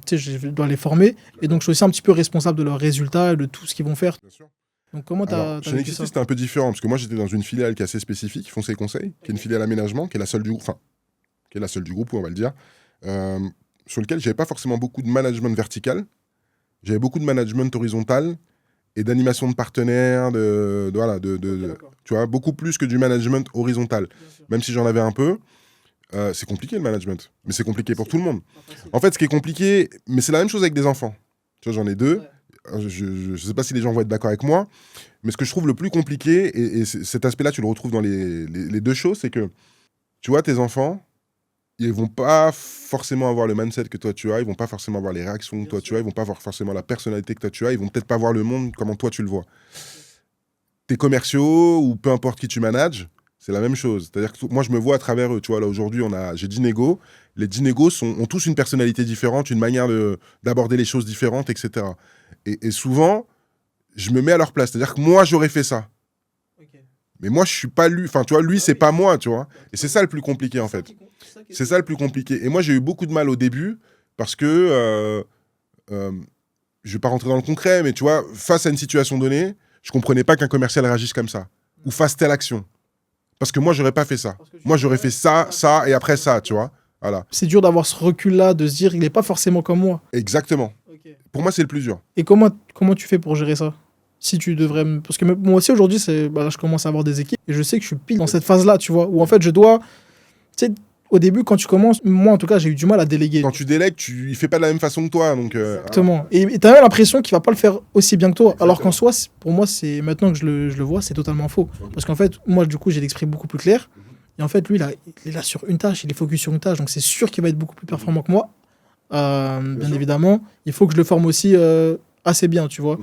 sais, je dois les former. Et donc, je suis aussi un petit peu responsable de leurs résultats, de tout ce qu'ils vont faire. Bien sûr. Donc, comment tu as Chez vécu Nexity, ça? c'était un peu différent, parce que moi, j'étais dans une filiale qui est assez spécifique, Foncier Conseil, qui est une filiale aménagement, qui est la seule du groupe, qui est la seule du groupe, on va le dire, sur lequel j'avais pas forcément beaucoup de management vertical, j'avais beaucoup de management horizontal et d'animation de partenaires, tu vois, beaucoup plus que du management horizontal. Même si j'en avais un peu, c'est compliqué le management, mais c'est compliqué pour tout le monde. En fait, ce qui est compliqué, mais c'est la même chose avec des enfants. Tu vois, j'en ai deux. Je ne sais pas si les gens vont être d'accord avec moi, mais ce que je trouve le plus compliqué, et cet aspect-là, tu le retrouves dans les deux choses, c'est que, tu vois, tes enfants, ils vont pas forcément avoir le mindset que toi tu as, ils vont pas forcément avoir les réactions que toi tu as, ils vont pas avoir forcément la personnalité que toi tu as, ils vont peut-être pas voir le monde comment toi tu le vois. Tes commerciaux, ou peu importe qui tu manages, c'est la même chose. C'est-à-dire que moi, je me vois à travers eux. Tu vois, là, aujourd'hui, j'ai 10 négos. Les 10 négos ont tous une personnalité différente, une manière d'aborder les choses différentes, etc. Et souvent, je me mets à leur place. C'est-à-dire que moi, j'aurais fait ça. Mais moi, je suis pas lui. Enfin, tu vois, lui, c'est pas moi, tu vois. Et c'est ça le plus compliqué, en fait. C'est ça le plus compliqué. Et moi, j'ai eu beaucoup de mal au début parce que, je vais pas rentrer dans le concret, mais tu vois, face à une situation donnée, je comprenais pas qu'un commercial réagisse comme ça ou fasse telle action. Parce que moi, j'aurais pas fait ça. Moi, j'aurais fait ça, ça et après ça, tu vois. Voilà. C'est dur d'avoir ce recul-là, de se dire, il n'est pas forcément comme moi. Exactement. Pour moi, c'est le plus dur. Et comment tu fais pour gérer ça? Si tu devrais Parce que moi aussi, aujourd'hui, là, je commence à avoir des équipes et je sais que je suis pile dans cette phase-là, tu vois, où en fait, je dois... Tu sais, au début, quand tu commences, moi, en tout cas, j'ai eu du mal à déléguer. Quand tu délègues, il fait pas de la même façon que toi. Donc, Exactement. Et tu as même l'impression qu'il va pas le faire aussi bien que toi. Exactement. Alors qu'en soi, pour moi, maintenant que je le vois, c'est totalement faux. Parce qu'en fait, moi, du coup, j'ai l'esprit beaucoup plus clair. Et en fait, lui, il est là sur une tâche, il est focus sur une tâche. Donc, c'est sûr qu'il va être beaucoup plus performant que moi. bien évidemment, il faut que je le forme aussi assez bien, tu vois.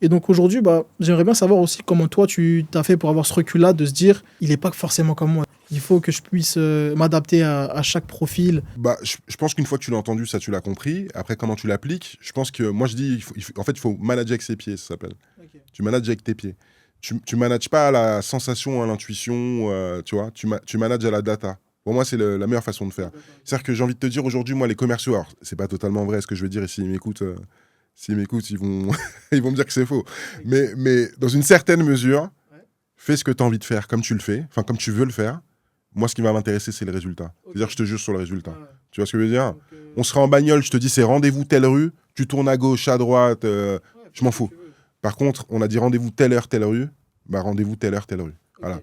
Et donc aujourd'hui, j'aimerais bien savoir aussi comment toi tu t'as fait pour avoir ce recul-là, de se dire, il n'est pas forcément comme moi. Il faut que je puisse m'adapter à chaque profil. Je pense qu'une fois que tu l'as entendu, ça tu l'as compris. Après, comment tu l'appliques, je pense que moi je dis, en fait, il faut manager avec ses pieds, ça s'appelle. Ok. Tu manages avec tes pieds. Tu manages pas à la sensation, à l'intuition, tu vois. Tu manages à la data. Pour moi, c'est la meilleure façon de faire. C'est-à-dire que j'ai envie de te dire aujourd'hui, moi, les commerciaux, alors c'est pas totalement vrai ce que je veux dire, et s'ils m'écoutent, ils vont, ils vont me dire que c'est faux. Mais dans une certaine mesure, fais ce que tu as envie de faire comme tu le fais, enfin comme tu veux le faire. Moi, ce qui va m'intéresser, c'est le résultat. C'est-à-dire que je te juge sur le résultat. Tu vois ce que je veux dire? On sera en bagnole, je te dis, c'est rendez-vous telle rue, tu tournes à gauche, à droite, je m'en fous. Par contre, on a dit rendez-vous telle heure, telle rue, rendez-vous telle heure, telle rue. Voilà.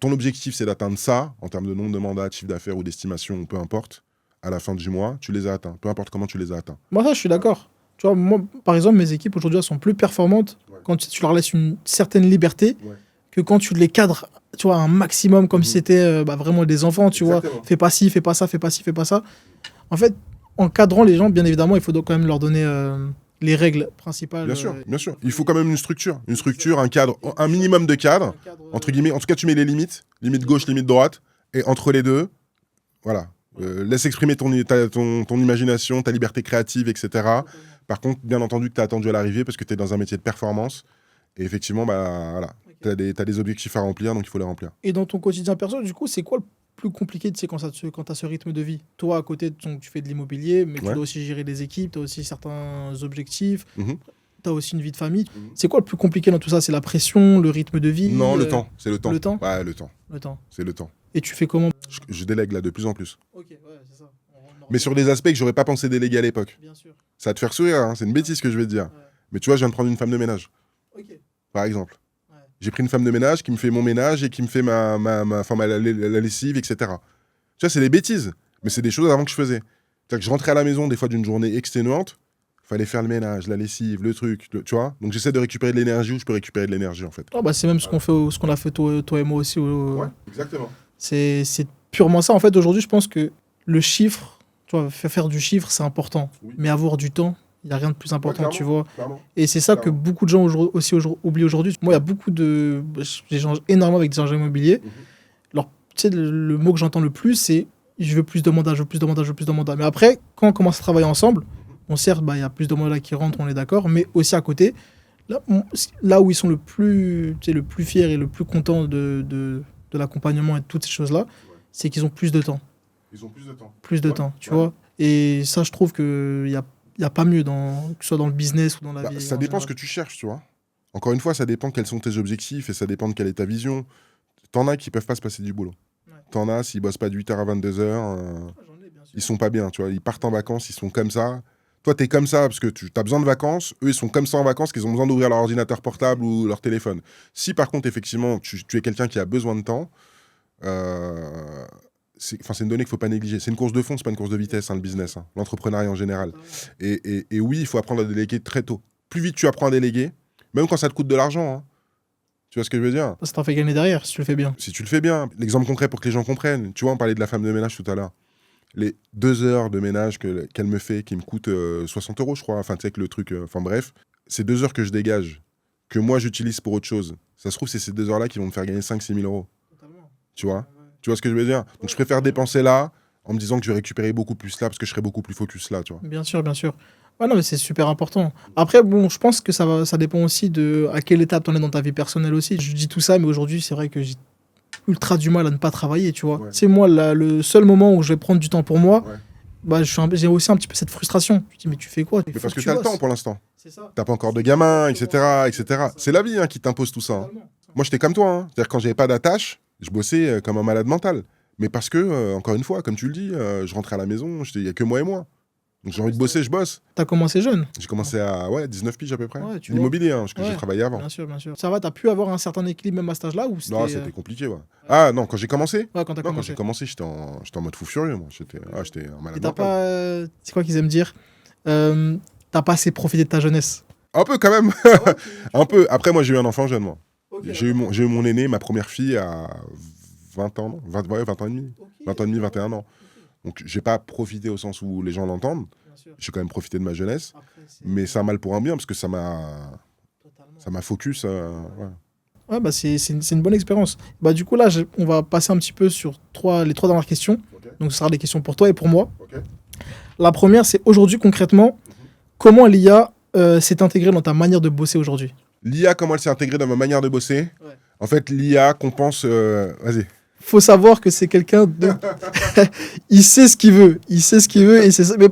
Ton objectif, c'est d'atteindre ça, en termes de nombre de mandats, de chiffre d'affaires ou d'estimation, peu importe. À la fin du mois, tu les as atteints. Peu importe comment tu les as atteints. Moi, ça, je suis d'accord. Tu vois, moi, par exemple, mes équipes aujourd'hui, elles sont plus performantes quand tu leur laisses une certaine liberté que quand tu les cadres, tu vois, un maximum comme si c'était vraiment des enfants, tu vois. Fais pas ci, fais pas ça, fais pas ci, fais pas ça. En fait, en cadrant les gens, bien évidemment, il faut donc quand même leur donner les règles principales. Bien sûr, bien sûr. Il faut quand même une structure, un cadre, un minimum de cadre, entre guillemets. En tout cas, tu mets les limites, limite gauche, limite droite, et entre les deux, voilà. Laisse exprimer ton imagination, ta liberté créative, etc. Par contre, bien entendu que tu as attendu à l'arrivée parce que tu es dans un métier de performance. Et effectivement, voilà, tu as des objectifs à remplir, donc il faut les remplir. Et dans ton quotidien perso, du coup, c'est quoi le plus compliqué, tu sais, quand tu as ce rythme de vie? Toi, à côté, tu fais de l'immobilier, mais tu dois aussi gérer des équipes, tu as aussi certains objectifs, tu as aussi une vie de famille. C'est quoi le plus compliqué dans tout ça? C'est la pression, le rythme de vie? Non, le temps. C'est le temps. Le temps? Ouais, le temps. Le temps. C'est le temps. Et tu fais comment? Je délègue là de plus en plus. Ok, ouais, c'est ça. Mais sur des aspects que j'aurais pas pensé déléguer à l'époque. Bien sûr. Ça va te faire sourire, hein, c'est une bêtise que je vais te dire. Ouais. Mais tu vois, je viens de prendre une femme de ménage. Ok. Par exemple. Ouais. J'ai pris une femme de ménage qui me fait mon ménage et qui me fait la lessive, etc. Tu vois, c'est des bêtises. Mais c'est des choses avant que je faisais. C'est-à-dire que je rentrais à la maison des fois d'une journée exténuante. Fallait faire le ménage, la lessive, le truc, tu vois. Donc j'essaie de récupérer de l'énergie où je peux récupérer de l'énergie en fait. C'est même ce qu'on a fait toi et moi aussi. Ouais, exactement. C'est purement ça. En fait, aujourd'hui, je pense que le chiffre, tu vois, faire du chiffre, c'est important. Oui. Mais avoir du temps, il n'y a rien de plus important, tu vois. Clairement. Et c'est ça que beaucoup de gens oublient aujourd'hui. Moi, il y a beaucoup de... J'échange énormément avec des agents immobiliers. Alors, tu sais, le mot que j'entends le plus, c'est « je veux plus de mandats, je veux plus de mandats, je veux plus de mandats ». Mais après, quand on commence à travailler ensemble, on certes, il y a plus de mandats qui rentrent, on est d'accord, mais aussi à côté, là où ils sont le plus fiers et le plus contents de l'accompagnement et de toutes ces choses-là, c'est qu'ils ont plus de temps. Ils ont plus de temps. Plus de temps, tu vois. Et ça, je trouve qu'il n'y a pas mieux, que ce soit dans le business ou dans la vie. Ça dépend ce que tu cherches, tu vois. Encore une fois, ça dépend quels sont tes objectifs et ça dépend de quelle est ta vision. T'en as qui peuvent pas se passer du boulot. Ouais. T'en as, s'ils bossent pas de 8h à 22h, ils sont pas bien, tu vois. Ils partent en vacances, ils sont comme ça. Toi, t'es comme ça parce que tu as besoin de vacances. Eux, ils sont comme ça en vacances qu'ils ont besoin d'ouvrir leur ordinateur portable ou leur téléphone. Si, par contre, effectivement, tu es quelqu'un qui a besoin de temps, c'est une donnée qu'il ne faut pas négliger. C'est une course de fond, c'est pas une course de vitesse, le business, l'entrepreneuriat en général. Et oui, il faut apprendre à déléguer très tôt. Plus vite tu apprends à déléguer, même quand ça te coûte de l'argent. Tu vois ce que je veux dire? Ça t'en fait gagner derrière, si tu le fais bien. Si tu le fais bien. L'exemple concret pour que les gens comprennent. Tu vois, on parlait de la femme de ménage tout à l'heure. Les 2 heures de ménage qu'elle me fait, qui me coûte 60 €, je crois. Enfin, tu sais que le truc... bref, c'est 2 heures que je dégage, que moi, j'utilise pour autre chose. Ça se trouve, c'est ces 2 heures-là qui vont me faire gagner 5 000 - 6 000 €. Totalement. Tu vois? Tu vois ce que je veux dire? Donc, je préfère dépenser là, en me disant que je vais récupérer beaucoup plus là, parce que je serai beaucoup plus focus là, tu vois. Bien sûr, bien sûr. Ouais, non, mais c'est super important. Après, bon, je pense que ça dépend aussi de à quelle étape tu en es dans ta vie personnelle aussi. Je dis tout ça, mais aujourd'hui, c'est vrai que j'ai ultra du mal à ne pas travailler, tu vois. C'est moi, le seul moment où je vais prendre du temps pour moi, j'ai aussi un petit peu cette frustration. Je dis, mais tu fais quoi? Mais parce que tu as le temps pour l'instant. C'est ça. T'as pas encore de gamin, etc. etc. C'est la vie qui t'impose tout ça. Moi, j'étais comme toi. C'est-à-dire, quand j'avais pas d'attache, je bossais comme un malade mental. Mais parce que, encore une fois, comme tu le dis, je rentrais à la maison, il n'y a que moi et moi. Donc j'ai envie de bosser, je bosse. T'as commencé jeune? J'ai commencé à 19 piges à peu près. L'immobilier, parce que j'ai travaillé avant. Bien sûr, bien sûr. Ça va, t'as pu avoir un certain équilibre même à cet âge-là ou Non, c'était compliqué, Ah non, quand j'ai commencé? Ouais, quand j'ai commencé, j'étais en mode fou furieux, moi. J'étais un malade mental. Et t'as pas... C'est quoi qu'ils aiment dire? T'as pas assez profité de ta jeunesse? Un peu quand même. Un peu. Après, moi, j'ai eu un enfant jeune, moi. Okay, j'ai eu mon aîné, ma première fille à 20 ans, 20 ans et demi. 20 ans et demi, 21 ans. Donc, j'ai pas profité au sens où les gens l'entendent. J'ai quand même profité de ma jeunesse. Mais c'est un mal pour un bien parce que ça m'a focus. Ouais. Ouais, bah c'est une bonne expérience. Bah, du coup, là, on va passer un petit peu sur les trois dernières questions. Ok. Donc, ce sera des questions pour toi et pour moi. Ok. La première, c'est aujourd'hui, concrètement, comment l'IA s'est intégrée dans ta manière de bosser aujourd'hui? L'IA, comment elle s'est intégrée dans ma manière de bosser? Ouais. En fait, l'IA compense. Vas-y. Faut savoir que c'est quelqu'un de. Il sait ce qu'il veut. Il sait ce qu'il veut. Et mais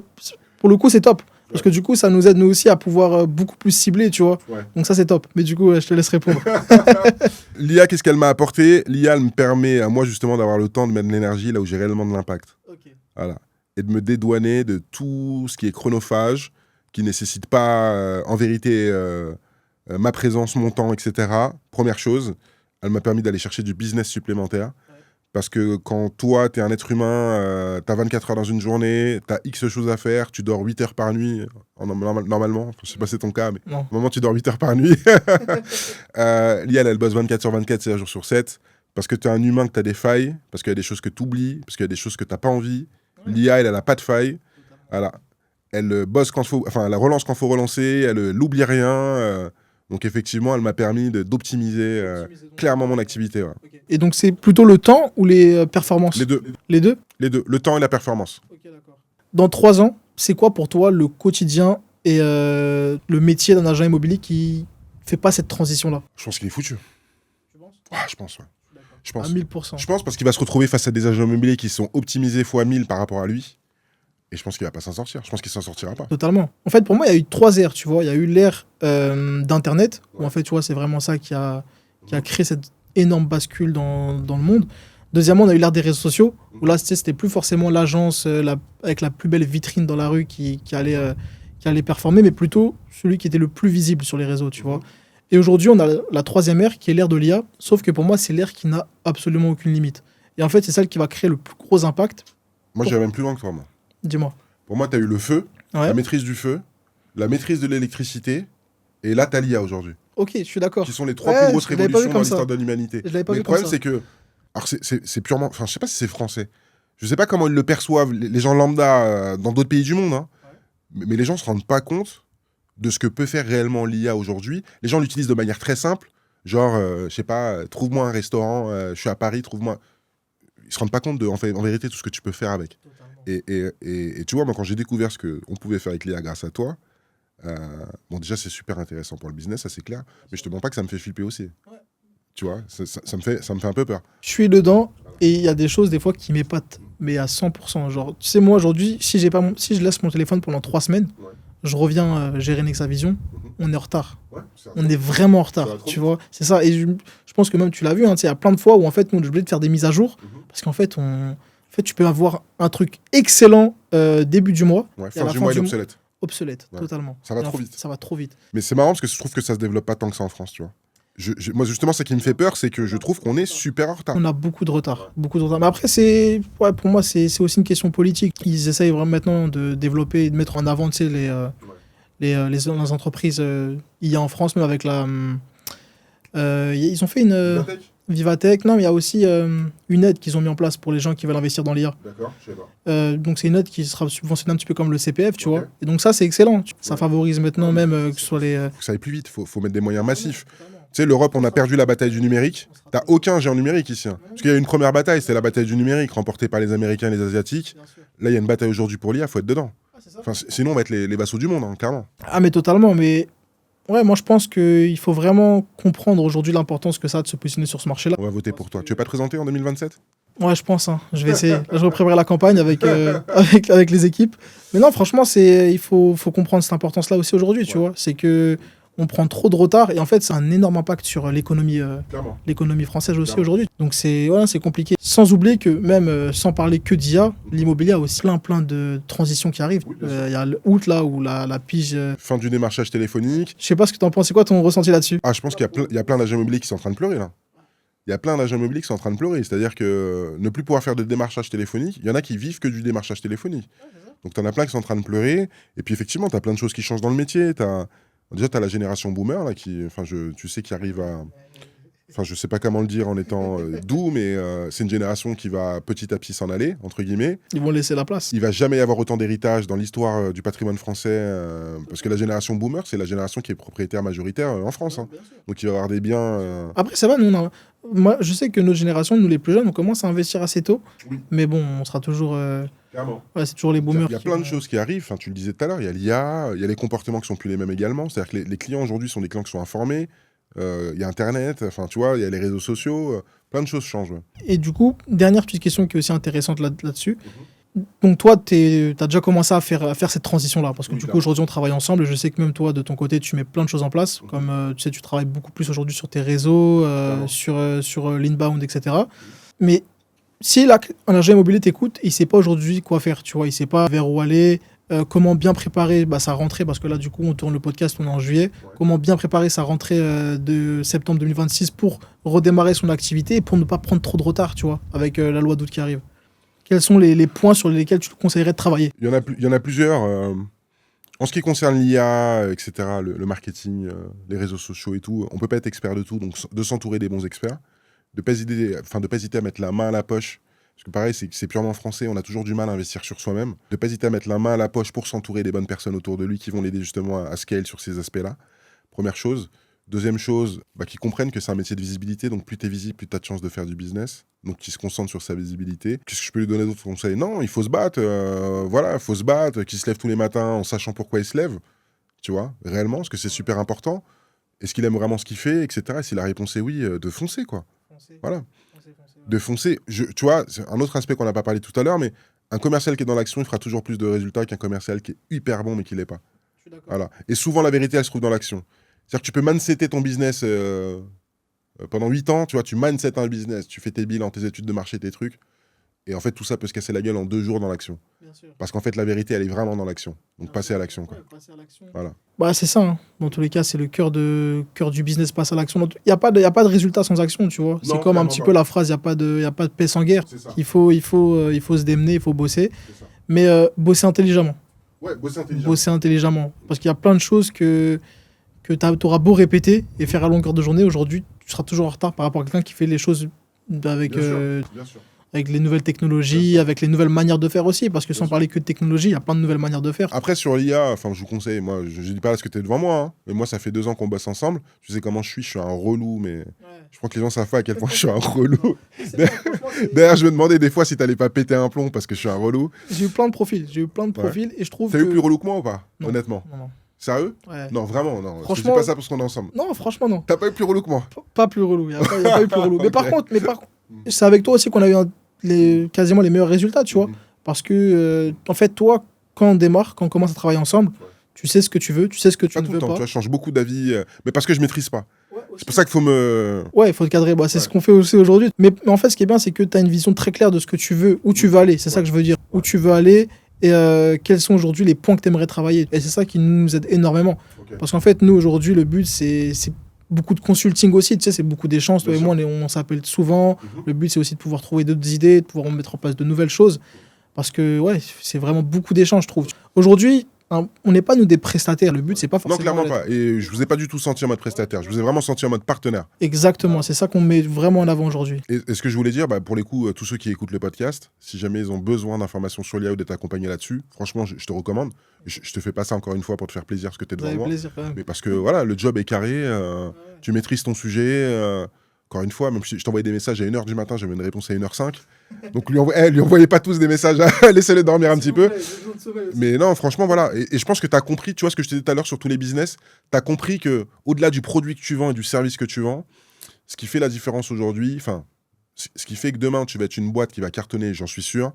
pour le coup, c'est top. Parce que du coup, ça nous aide, nous aussi, à pouvoir beaucoup plus cibler, tu vois. Ouais. Donc, ça, c'est top. Mais du coup, je te laisse répondre. L'IA, qu'est-ce qu'elle m'a apporté? L'IA, elle me permet à moi, justement, d'avoir le temps de mettre de l'énergie là où j'ai réellement de l'impact. Voilà. Et de me dédouaner de tout ce qui est chronophage, qui nécessite pas, en vérité, ma présence, mon temps, etc. Première chose, elle m'a permis d'aller chercher du business supplémentaire. Parce que quand toi, tu es un être humain, tu as 24 heures dans une journée, tu as X choses à faire, tu dors 8 heures par nuit, normalement. Enfin, je sais pas si c'est ton cas, mais Non. normalement, tu dors 8 heures par nuit. L'IA, elle bosse 24 sur 24, 7 jours sur 7. Parce que tu es un humain, que tu as des failles, parce qu'il y a des choses que tu oublies, parce qu'il y a des choses que tu n'as pas envie. L'IA, elle n'a pas de failles. Voilà. Elle bosse quand faut, enfin, elle relance quand il faut relancer, elle n'oublie rien. Donc, effectivement, elle m'a permis d'optimiser clairement mon activité. Ouais. Et donc, c'est plutôt le temps ou les performances? Les deux. Les deux? Les deux. Le temps et la performance. Dans 3 ans, c'est quoi pour toi le quotidien et le métier d'un agent immobilier qui fait pas cette transition-là? Je pense qu'il est foutu. Tu penses? Ouais, je pense, ouais. Je pense. À 1000%. Je pense parce qu'il va se retrouver face à des agents immobiliers qui sont optimisés fois 1000 par rapport à lui. Et je pense qu'il va pas s'en sortir. Je pense qu'il s'en sortira pas. Totalement. En fait, pour moi, il y a eu 3 ères, tu vois. Il y a eu l'ère d'Internet, où en fait, tu vois, c'est vraiment ça qui a créé cette énorme bascule dans le monde. Deuxièmement, on a eu l'ère des réseaux sociaux, où là, c'était plus forcément l'agence avec la plus belle vitrine dans la rue qui allait performer, mais plutôt celui qui était le plus visible sur les réseaux, tu vois. Et aujourd'hui, on a la 3e ère, qui est l'ère de l'IA, sauf que pour moi, c'est l'ère qui n'a absolument aucune limite. Et en fait, c'est celle qui va créer le plus gros impact. Moi, j'irais même plus loin que toi, moi. Dis-moi. Pour moi, tu as eu le feu, Ouais. la maîtrise du feu, la maîtrise de l'électricité, et là, tu as l'IA aujourd'hui. Ok, je suis d'accord. Qui sont les 3 Ouais, plus grosses je l'avais pas vu révolutions dans comme l'histoire ça. de l'humanité. Je l'avais pas Mais vu le problème, comme ça. c'est que. Alors, c'est purement. Enfin, je sais pas si c'est français. Je sais pas comment ils le perçoivent, les gens lambda, dans d'autres pays du monde. Hein. Mais les gens se rendent pas compte de ce que peut faire réellement l'IA aujourd'hui. Les gens l'utilisent de manière très simple. Genre, je sais pas, trouve-moi un restaurant, je suis à Paris, trouve-moi. Ils se rendent pas compte de, en vérité, tout ce que tu peux faire avec. Et tu vois, moi, quand j'ai découvert ce qu'on pouvait faire avec l'IA grâce à toi, bon, déjà, c'est super intéressant pour le business, ça c'est clair. Mais je te mens pas que ça me fait flipper aussi. Tu vois, ça me fait un peu peur. Je suis dedans et il y a des choses des fois qui m'épatent, mais à 100%. Genre, tu sais, moi aujourd'hui, si je laisse mon téléphone pendant 3 semaines, je reviens gérer Nexavision, on est en retard. On est vraiment en retard, tu vois. C'est ça. Et je pense que même tu l'as vu, hein, il y a plein de fois où en fait, nous, on est obligé de faire des mises à jour parce qu'en fait, tu peux avoir un truc excellent début du mois. Ouais, et à fin la du fin mois, il est du obsolète. Obsolète, Ouais. totalement. Ça va Et trop vite. Ça va trop vite. Mais c'est marrant parce que je trouve que ça se développe pas tant que ça en France, tu vois. Moi, justement, ce qui me fait peur, c'est que je trouve qu'on est super en retard. On a beaucoup de retard. Beaucoup de retard. Mais après, pour moi, c'est aussi une question politique. Ils essayent vraiment maintenant de développer et de mettre en avant, tu sais, les entreprises IA en France, même avec la. Ils ont fait une Vivatech. Non, mais il y a aussi une aide qu'ils ont mis en place pour les gens qui veulent investir dans l'IA. D'accord, je sais pas. Donc, c'est une aide qui sera subventionnée un petit peu comme le CPF, tu Ok. vois. Et donc, ça, c'est excellent. Ça favorise maintenant même que ce soit les. Faut que ça aille plus vite, faut mettre des moyens massifs. Tu sais, l'Europe, on a perdu la bataille du numérique. T'as aucun géant numérique ici. Hein. Parce qu'il y a une première bataille, c'était la bataille du numérique, remportée par les Américains et les Asiatiques. Là, il y a une bataille aujourd'hui pour l'IA, faut être dedans. Enfin, sinon, on va être les vassaux du monde, hein, clairement. Ah, mais totalement. Mais ouais, moi, je pense qu'il faut vraiment comprendre aujourd'hui l'importance que ça a de se positionner sur ce marché-là. On va voter pour toi. Tu veux pas te présenter en 2027 ? Ouais, je pense. Hein. Je vais essayer. Là, je repréparerai la campagne avec les équipes. Mais non, franchement, il faut comprendre cette importance-là aussi aujourd'hui, tu vois. C'est que on prend trop de retard et en fait, c'est un énorme impact sur l'économie française aussi aujourd'hui. Donc, c'est compliqué. Sans oublier que même sans parler que d'IA, l'immobilier a aussi plein de transitions qui arrivent. Oui, Il y a le août, là, où la pige... Fin du démarchage téléphonique. Je sais pas ce que t'en penses. C'est quoi ton ressenti là-dessus? Ah, je pense qu'il y a plein d'agents immobiliers qui sont en train de pleurer, là. Il y a plein d'agents immobiliers qui sont en train de pleurer. C'est-à-dire que ne plus pouvoir faire de démarchage téléphonique, il y en a qui vivent que du démarchage téléphonique. Donc, t'en as plein qui sont en train de pleurer. Et puis, effectivement, t'as plein de choses qui changent dans le métier. Déjà, t'as la génération boomer, là, tu sais, qui arrive enfin, je sais pas comment le dire en étant doux, mais c'est une génération qui va petit à petit s'en aller, entre guillemets. Ils vont laisser la place. Il va jamais y avoir autant d'héritage dans l'histoire du patrimoine français, parce que la génération boomer, c'est la génération qui est propriétaire majoritaire en France. Hein. Donc il va y avoir des biens. Après, ça va, nous, moi, je sais que notre génération, nous les plus jeunes, on commence à investir assez tôt. Oui. Mais bon, on sera toujours. Clairement. Ouais, c'est toujours les boomers. Il y a plein de choses qui arrivent. Enfin, tu le disais tout à l'heure, il y a l'IA, il y a les comportements qui sont plus les mêmes également. C'est-à-dire que les clients aujourd'hui sont des clients qui sont informés. Il y a Internet, enfin, tu vois, il y a les réseaux sociaux. Plein de choses changent. Ouais. Et du coup, dernière petite question qui est aussi intéressante là-dessus. Donc toi, tu as déjà commencé à faire cette transition-là, parce que Oui, du coup, clairement. aujourd'hui, on travaille ensemble, et je sais que même toi, de ton côté, tu mets plein de choses en place, comme tu sais, tu travailles beaucoup plus aujourd'hui sur tes réseaux, Clairement. sur l'inbound, etc. Mais si un agent immobilier t'écoute, il sait pas aujourd'hui quoi faire, tu vois, il sait pas vers où aller, comment bien préparer sa rentrée, parce que là, du coup, on tourne le podcast, on est en juillet, comment bien préparer sa rentrée de septembre 2026 pour redémarrer son activité et pour ne pas prendre trop de retard, tu vois, avec la loi d'août qui arrive. Quels sont les points sur lesquels tu te conseillerais de travailler? Il y en a plusieurs. En ce qui concerne l'IA, etc., le marketing, les réseaux sociaux et tout, on peut pas être expert de tout, donc de s'entourer des bons experts, de pas hésiter à mettre la main à la poche, parce que pareil, c'est purement français, on a toujours du mal à investir sur soi-même, de pas hésiter à mettre la main à la poche pour s'entourer des bonnes personnes autour de lui qui vont l'aider justement à scale sur ces aspects-là. Première chose. Deuxième chose, qu'ils comprennent que c'est un métier de visibilité, donc plus tu es visible, plus tu as de chances de faire du business. Donc qui se concentre sur sa visibilité. Qu'est-ce que je peux lui donner d'autres conseils? Non, il faut se battre, voilà, il faut se battre, qu'il se lève tous les matins en sachant pourquoi il se lève, tu vois, réellement, parce que c'est super important. Est-ce qu'il aime vraiment ce qu'il fait, etc. Et si la réponse est oui, de foncer, quoi. Voilà. De foncer. Tu vois, c'est un autre aspect qu'on n'a pas parlé tout à l'heure, mais un commercial qui est dans l'action, il fera toujours plus de résultats qu'un commercial qui est hyper bon, mais qui ne l'est pas. Voilà. Et souvent, la vérité, elle se trouve dans l'action. C'est-à-dire que tu peux mindsetter ton business pendant 8 ans, tu vois, tu mindset un business, tu fais tes bilans, tes études de marché, tes trucs, et en fait, tout ça peut se casser la gueule en 2 jours dans l'action. Parce qu'en fait, la vérité, elle est vraiment dans l'action. Donc, passer à l'action, quoi. Voilà. Bah, c'est ça, hein. Dans tous les cas, c'est le cœur du business, passe à l'action. Il n'y a pas de résultat sans action, tu vois. C'est comme un petit peu la phrase, il n'y a pas de paix sans guerre. Il faut se démener, il faut bosser. Mais bosser intelligemment. Ouais, bosser intelligemment. Bosser intelligemment. Parce qu'il y a plein de choses que tu auras beau répéter et faire à longueur de journée, aujourd'hui, tu seras toujours en retard par rapport à quelqu'un qui fait les choses avec, Bien sûr. avec les nouvelles technologies, avec les nouvelles manières de faire aussi. Parce que sans parler que de technologie, il y a plein de nouvelles manières de faire. Après, sur l'IA, enfin, je vous conseille, moi, je dis pas parce que tu es devant moi, hein, mais moi, ça fait 2 ans qu'on bosse ensemble. Tu sais comment je suis un relou, mais je crois que les gens savent pas à quel point je suis un relou. D'ailleurs, je me demandais des fois si t'allais pas péter un plomb parce que je suis un relou. J'ai eu plein de profils, et je trouve T'as eu plus relou que moi ou pas? Non. Honnêtement. Non. Sérieux? Ouais. Non, vraiment, non. Je te dis Franchement- pas ça parce qu'on est ensemble. Non, franchement, non. T'as pas eu plus relou que moi? Pas plus relou. Il n'y a pas eu plus relou. Mais Ok. par contre, c'est avec toi aussi qu'on a eu quasiment les meilleurs résultats, tu vois. Mhm. Parce que, en fait, toi, quand on démarre, quand on commence à travailler ensemble, tu sais ce que tu veux, tu sais ce que tu Pas ne tout veux le temps, pas. tu vois, je change beaucoup d'avis, mais parce que je maîtrise pas. C'est pour ça qu'il faut me... Ouais, il faut te cadrer. C'est Ouais. ce qu'on fait aussi aujourd'hui. Mais en fait, ce qui est bien, c'est que tu as une vision très claire de ce que tu veux, où tu veux aller. C'est ça que je veux dire. Où tu veux aller et quels sont aujourd'hui les points que tu aimerais travailler. Et c'est ça qui nous aide énormément. Ok. Parce qu'en fait, nous, aujourd'hui, le but, c'est beaucoup de consulting aussi. Tu sais, c'est beaucoup d'échanges. Toi Bien et moi, on s'appelle souvent. Le but, c'est aussi de pouvoir trouver d'autres idées, de pouvoir mettre en place de nouvelles choses. Parce que, ouais, c'est vraiment beaucoup d'échanges, je trouve. Aujourd'hui, on n'est pas, nous, des prestataires. Le but, c'est pas Non, forcément... clairement d'être- pas. Et je vous ai pas du tout senti en mode prestataire. Je vous ai vraiment senti en mode partenaire. Exactement. C'est ça qu'on met vraiment en avant aujourd'hui. Et ce que je voulais dire, pour les coups, tous ceux qui écoutent le podcast, si jamais ils ont besoin d'informations sur l'IA ou d'être accompagnés là-dessus, franchement, je te recommande. Je te fais pas ça encore une fois pour te faire plaisir parce que tu es Vous devant avez moi. plaisir quand même. Mais parce que voilà, le job est carré, tu maîtrises ton sujet. Encore une fois, même si je t'envoyais des messages à 1h du matin, j'avais une réponse à 1h05. Donc lui envoyez pas tous des messages, laissez-les dormir un petit peu. Mais non, franchement, voilà. Et je pense que tu as compris, tu vois ce que je te disais tout à l'heure sur tous les business, tu as compris que au-delà du produit que tu vends et du service que tu vends, ce qui fait la différence aujourd'hui, enfin, ce qui fait que demain tu vas être une boîte qui va cartonner, j'en suis sûr,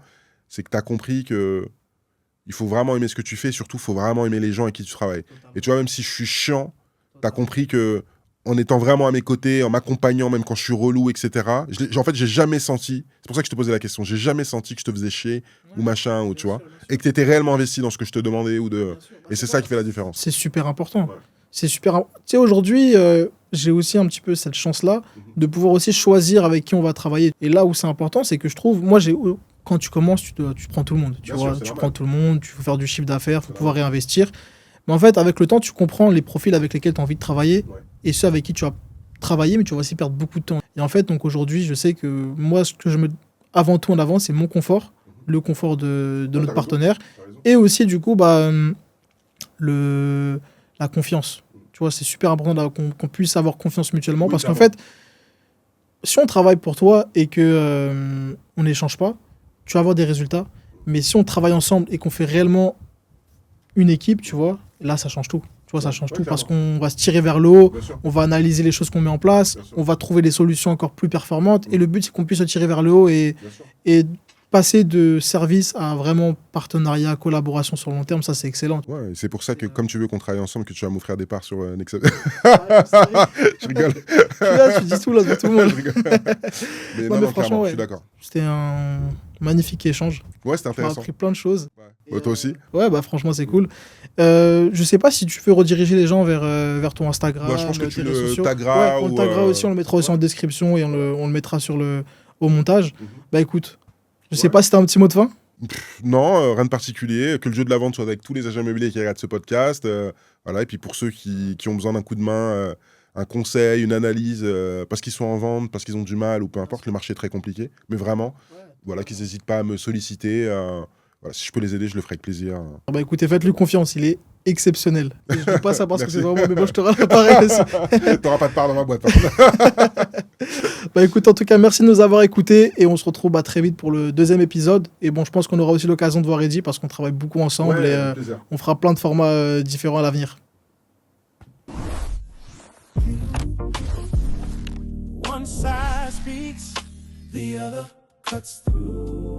c'est que tu as compris que il faut vraiment aimer ce que tu fais, surtout il faut vraiment aimer les gens avec qui tu travailles. Et tu vois, même si je suis chiant, tu as compris que en étant vraiment à mes côtés, en m'accompagnant, même quand je suis relou, etc. En fait, j'ai jamais senti, c'est pour ça que je te posais la question, j'ai jamais senti que je te faisais chier ou machin, ou tu vois, et que tu étais réellement investi dans ce que je te demandais. Et c'est ça qui fait la différence. C'est super important. Ouais. C'est super. Tu sais, aujourd'hui, j'ai aussi un petit peu cette chance-là de pouvoir aussi choisir avec qui on va travailler. Et là où c'est important, c'est que je trouve, moi, quand tu commences, tu prends tout le monde. Tu Bien vois, sûr, c'est tu normal. prends tout le monde, tu faut faire du chiffre d'affaires, il faut pouvoir réinvestir. Mais en fait, avec le temps, tu comprends les profils avec lesquels tu as envie de travailler Ouais. et ceux avec qui tu travailler, mais tu vas aussi perdre beaucoup de temps. Et en fait, donc aujourd'hui, je sais que moi, ce que je me avant tout en avant, c'est mon confort, le confort de Ouais, notre t'as raison, partenaire, t'as raison. et aussi du coup, bah, la confiance. Tu vois, c'est super important qu'on puisse avoir confiance mutuellement, Oui, parce qu'en clairement. fait, si on travaille pour toi et que on n'échange pas, tu vas avoir des résultats. Mais si on travaille ensemble et qu'on fait réellement une équipe, tu vois, là, ça change tout. Tu vois, ça Ouais, change ouais, tout parce clairement. qu'on va se tirer vers le haut, Bien sûr. on va analyser les choses qu'on met en place, Bien sûr. on va trouver des solutions encore plus performantes. Et Mm. le but, c'est qu'on puisse se tirer vers le haut Bien sûr. et passer de service à vraiment partenariat, collaboration sur le long terme. Ça, c'est excellent. Ouais, et c'est pour ça que, comme tu veux qu'on travaille ensemble, que tu vas m'offrir des parts sur Nexa. Je rigole. Tu dis tout là devant tout le monde. Je rigole. Mais Non, non, mais non, franchement, clairement, je ouais. suis d'accord. C'était un magnifique échange. Ouais, c'était Tu m'as intéressant. appris plein de choses. Ouais. Ouais, toi aussi. Ouais, bah franchement, c'est cool. Je sais pas si tu peux rediriger les gens vers ton Instagram, Bah, je pense que tu tes le réseaux sociaux. tagueras Ouais, on le ou, taguera aussi, on le mettra aussi ouais. en description et on le mettra au montage. Mhm. Bah écoute, je sais Ouais. pas si t'as un petit mot de fin. Non, rien de particulier. Que le jeu de la vente soit avec tous les agents immobiliers qui regardent ce podcast. Voilà. Et puis pour ceux qui ont besoin d'un coup de main, un conseil, une analyse, parce qu'ils sont en vente, parce qu'ils ont du mal ou peu importe, le marché est très compliqué. Mais vraiment, voilà, qu'ils n'hésitent pas à me solliciter. Voilà, si je peux les aider, je le ferai avec plaisir. Bah écoutez, faites-lui confiance, il est exceptionnel. Et je dis pas ça parce que Merci. c'est vraiment, mais bon, je te rappelle pareil aussi. T'auras pas de part dans ma boîte. Par contre. Bah écoute, en tout cas, merci de nous avoir écoutés et on se retrouve très vite pour le deuxième épisode. Et bon, je pense qu'on aura aussi l'occasion de voir Eddie parce qu'on travaille beaucoup ensemble Ouais, et avec plaisir. on fera plein de formats différents à l'avenir. One side speaks, the other cuts through.